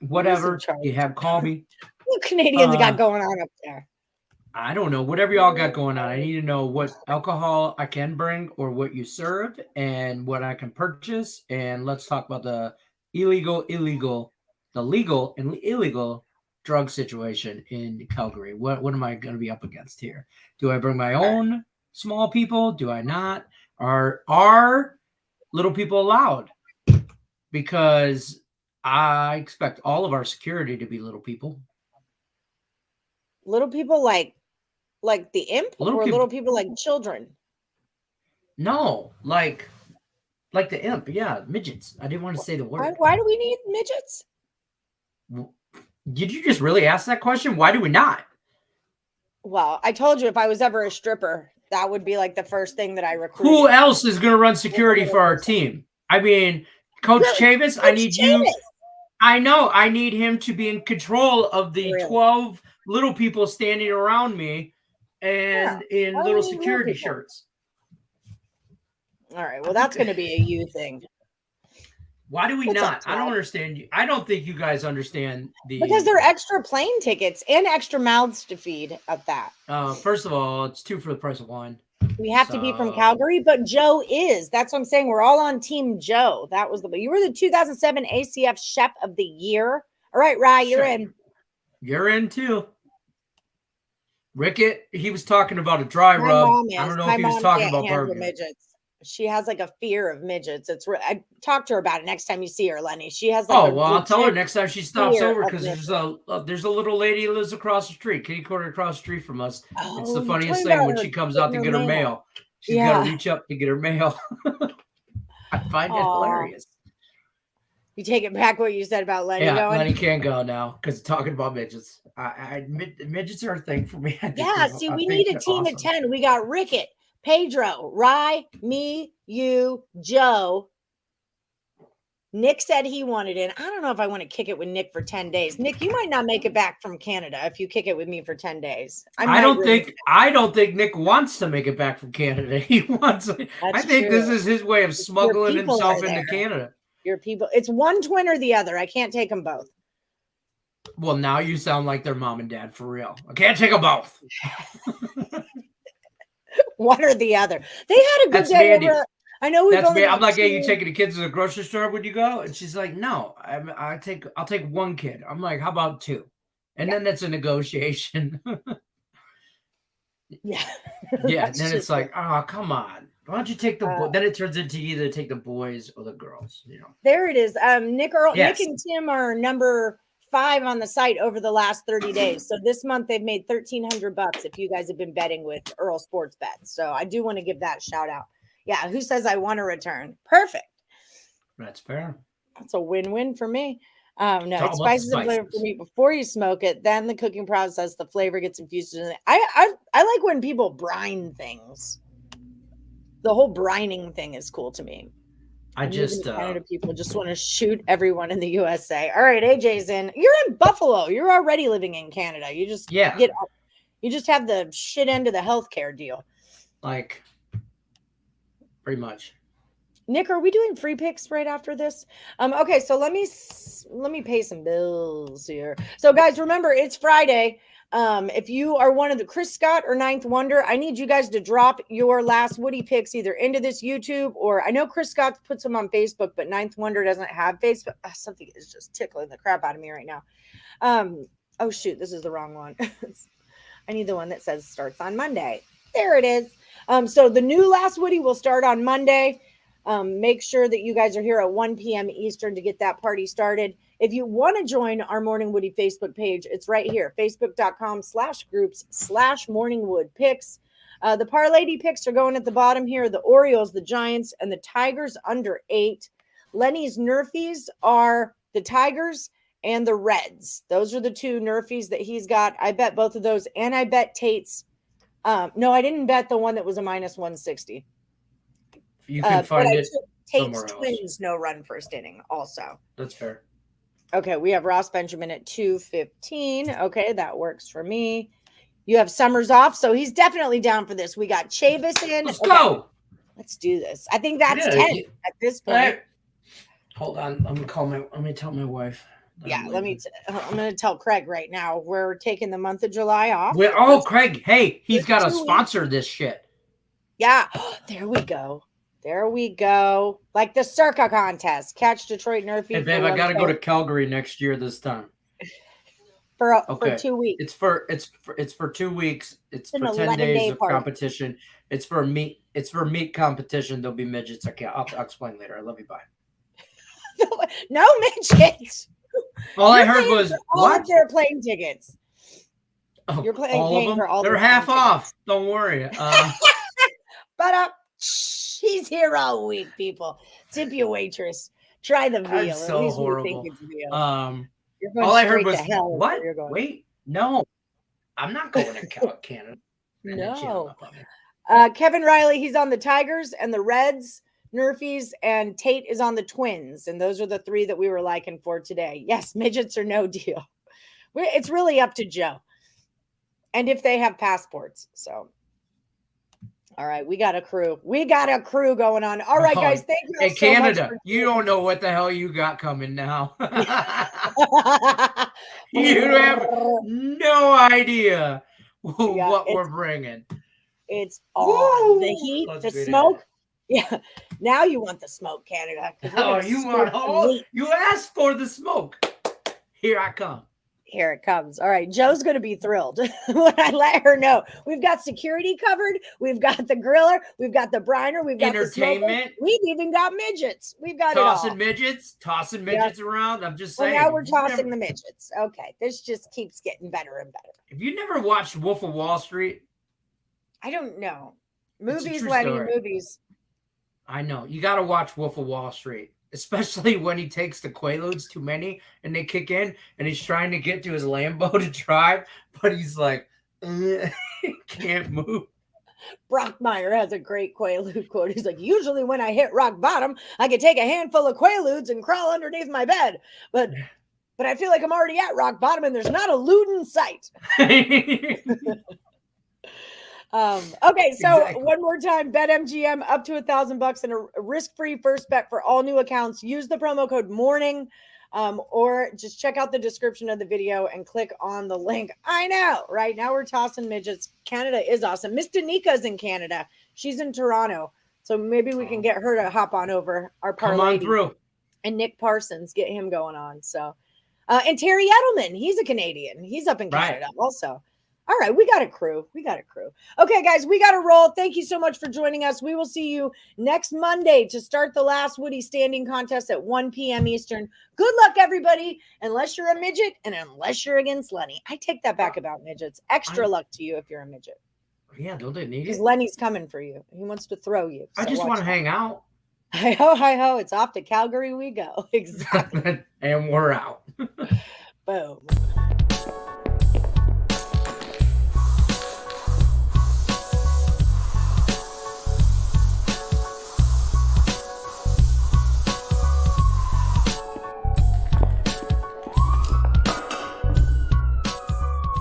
Whatever charge? you have, call me. What Canadians got going on up there? I don't know. Whatever y'all got going on, I need to know what alcohol I can bring or what you serve and what I can purchase. And let's talk about the legal, and illegal drug situation in Calgary. What am I going to be up against here? Do I bring my own small people? Do I not? Are little people allowed? Because I expect all of our security to be little people. Little people like the imp, Little or people- little people like children? No, like the imp. Yeah, midgets. I didn't want to say the word. Why do we need midgets? Did you just really ask that question? Why do we not? Well, I told you if I was ever a stripper, that would be like the first thing that I recruit. Who else is going to run security for our team? I mean, Coach Chavis, I need you. I know. I need him to be in control of the Really? 12 little people standing around me and in Why do little we need little security people? shirts. All right. Well, that's going to be a you thing. Why do we What's up, not? I don't Todd? understand you. I don't think you guys understand the. Because they're extra plane tickets and extra mouths to feed at that. First of all, it's 2 for the price of 1. We have to be from So- Calgary, but Joe is. That's what I'm saying. We're all on Team Joe. That was you were the 2007 ACF Chef of the Year. All right, Rye, you're Sure. in. You're in too. Rickett, he was talking about a dry My rub. mom I is. don't know My if he was mom talking can't about handle barbecue. midgets. She has like a fear of midgets. I talk to her about it next time you see her, Lenny. She has like Oh a well, I'll tell her legit next time she stops fear over of because midgets. there's a little lady who lives across the street, kitty corner across the street from us. It's the Oh, funniest talking thing about when her she comes out to getting get her mail. She's Yeah. got to reach up to get her mail. I find it Aw. hilarious. You take it back what you said about Lenny Yeah, going. Lenny can go now because talking about midgets. Midgets are a thing for me. I think Yeah, they're- see, I we think need a they're team of awesome. 10. We got Rickett, Pedro, Rye, me, you, Joe. Nick said he wanted in. I don't know if I want to kick it with Nick for 10 days. Nick, you might not make it back from Canada if you kick it with me for 10 days. I don't think Nick wants to make it back from Canada. He wants. I think this is his way of smuggling people himself are into there. Canada. Your people. It's one twin or the other. I can't take them both. Well, now you sound like their mom and dad for real. I can't take them both. One or the other. They had a good That's day Mandy. over. I know we've That's only me. got I'm like, hey, you 2 taking the kids to the grocery store when you go? And she's like, no, I'll take one kid. I'm like, how about 2? And then that's a negotiation. Yeah. Yeah. That's And then it's just like, oh, come on. Why don't you take the boy? Then it turns into either take the boys or the girls, There it is. Nick Yes. and Tim are number 5 on the site over the last 30 days. So this month they've made $1,300 if you guys have been betting with Earl Sports Bets. So I do want to give that shout out. Yeah, who says I want to return? Perfect. That's fair. That's a win-win for me. No, all it about spices and flavor for spices. me before you smoke it. Then the cooking process, the flavor gets infused in it. I like when people brine things. The whole brining thing is cool to me. I just Canada people just want to shoot everyone in the USA. All right, AJ's in. You're in Buffalo. You're already living in Canada. You just Yeah. you just have the shit end of the healthcare deal. like pretty much. Nick, are we doing free picks right after this? Okay, so let me pay some bills here. So guys, remember it's Friday. If you are one of the Chris Scott or Ninth Wonder, I need you guys to drop your last Woody picks either into this YouTube or I know Chris Scott puts them on Facebook, but Ninth Wonder doesn't have Facebook. Something is just tickling the crap out of me right now. Oh shoot, this is the wrong one. I need the one that says starts on Monday. There it is. So the new last Woody will start on Monday. Make sure that you guys are here at 1 p.m. Eastern to get that party started. If you want to join our Morning Woody Facebook page, it's right here, facebook.com/groups/morningwoodpicks. The parlay picks are going at the bottom here. The Orioles, the Giants, and the Tigers under 8. Lenny's Nerfies are the Tigers and the Reds. Those are the 2 Nerfies that he's got. I bet both of those, and I bet Tate's. No, I didn't bet the one that was a minus 160. You can find it Tate's somewhere Twins else. No run first inning also. That's fair. Okay, we have Ross Benjamin at 215. Okay, that works for me. You have Summers off, so he's definitely down for this. We got Chavis in. Let's go. Let's do this. I think that's 10 at this point. Right. Hold on. Let me tell my wife. I'm going to tell Craig right now. We're taking the month of July off. Craig. Hey, he's got to sponsor this shit. Yeah. There we go. There we go. Like the Circa contest. Catch Detroit Nerfy. Hey, babe, I got to go to Calgary next year this time. For 2 weeks. It's for 2 weeks. It's for 10 days of competition. It's for meat competition. There'll be midgets. I'll explain later. I love you. Bye. No midgets. All I heard was what? Their plane tickets. Oh, You're paying for all. They're half off. Don't worry. But she's here all week, people. Tip your waitress. Try the veal. That's so At least horrible. we think it's veal. All I heard was what? Wait, no, I'm not going to Canada. No. Kevin Riley, he's on the Tigers and the Reds, Nerfies, and Tate is on the Twins. And those are the 3 that we were liking for today. Yes, midgets are no deal. It's really up to Joe. And if they have passports. So, all right, we got a crew. We got a crew going on. All right, guys, thank you Hey, so Canada, much. you don't know what the hell you got coming now. You have no idea what we're bringing. It's on. Woo! The heat, Let's the be smoke. Yeah. Now you want the smoke, Canada. You asked for the smoke. Here I come. Here it comes. All right. Joe's going to be thrilled when I let her know. We've got security covered. We've got the griller. We've got the briner. We've got entertainment. We've even got midgets. We've got tossing midgets around. I'm just saying. Well, now we're tossing the midgets. Okay. This just keeps getting better and better. Have you never watched Wolf of Wall Street? I don't know. Movies, Lenny, movies. I know. You got to watch Wolf of Wall Street. Especially when he takes the Quaaludes too many and they kick in and he's trying to get to his Lambo to drive, but he's like, can't move. Brockmeyer has a great Quaalude quote. He's like, usually when I hit rock bottom, I could take a handful of Quaaludes and crawl underneath my bed. But I feel like I'm already at rock bottom and there's not a loot in sight. Okay, so exactly. One more time, BetMGM up to $1,000 and a risk-free first bet for all new accounts. Use the promo code MORNING, or just check out the description of the video and click on the link. I know, right now we're tossing midgets. Canada is awesome. Miss Danika's in Canada. She's in Toronto, so maybe we can get her to hop on over our parlay. Come on through. And Nick Parsons, get him going on. So, and Terry Edelman, he's a Canadian. He's up in Canada also. All right, we got a crew. Okay, guys, we got to roll. Thank you so much for joining us. We will see you next Monday to start the last Woody standing contest at 1 p.m. Eastern. Good luck, everybody, unless you're a midget and unless you're against Lenny. I take that back about midgets. Extra luck to you if you're a midget. Yeah, don't they need it? Because Lenny's coming for you. He wants to throw you. So I just want to hang out. Hi-ho. It's off to Calgary we go. Exactly. And we're out. Boom.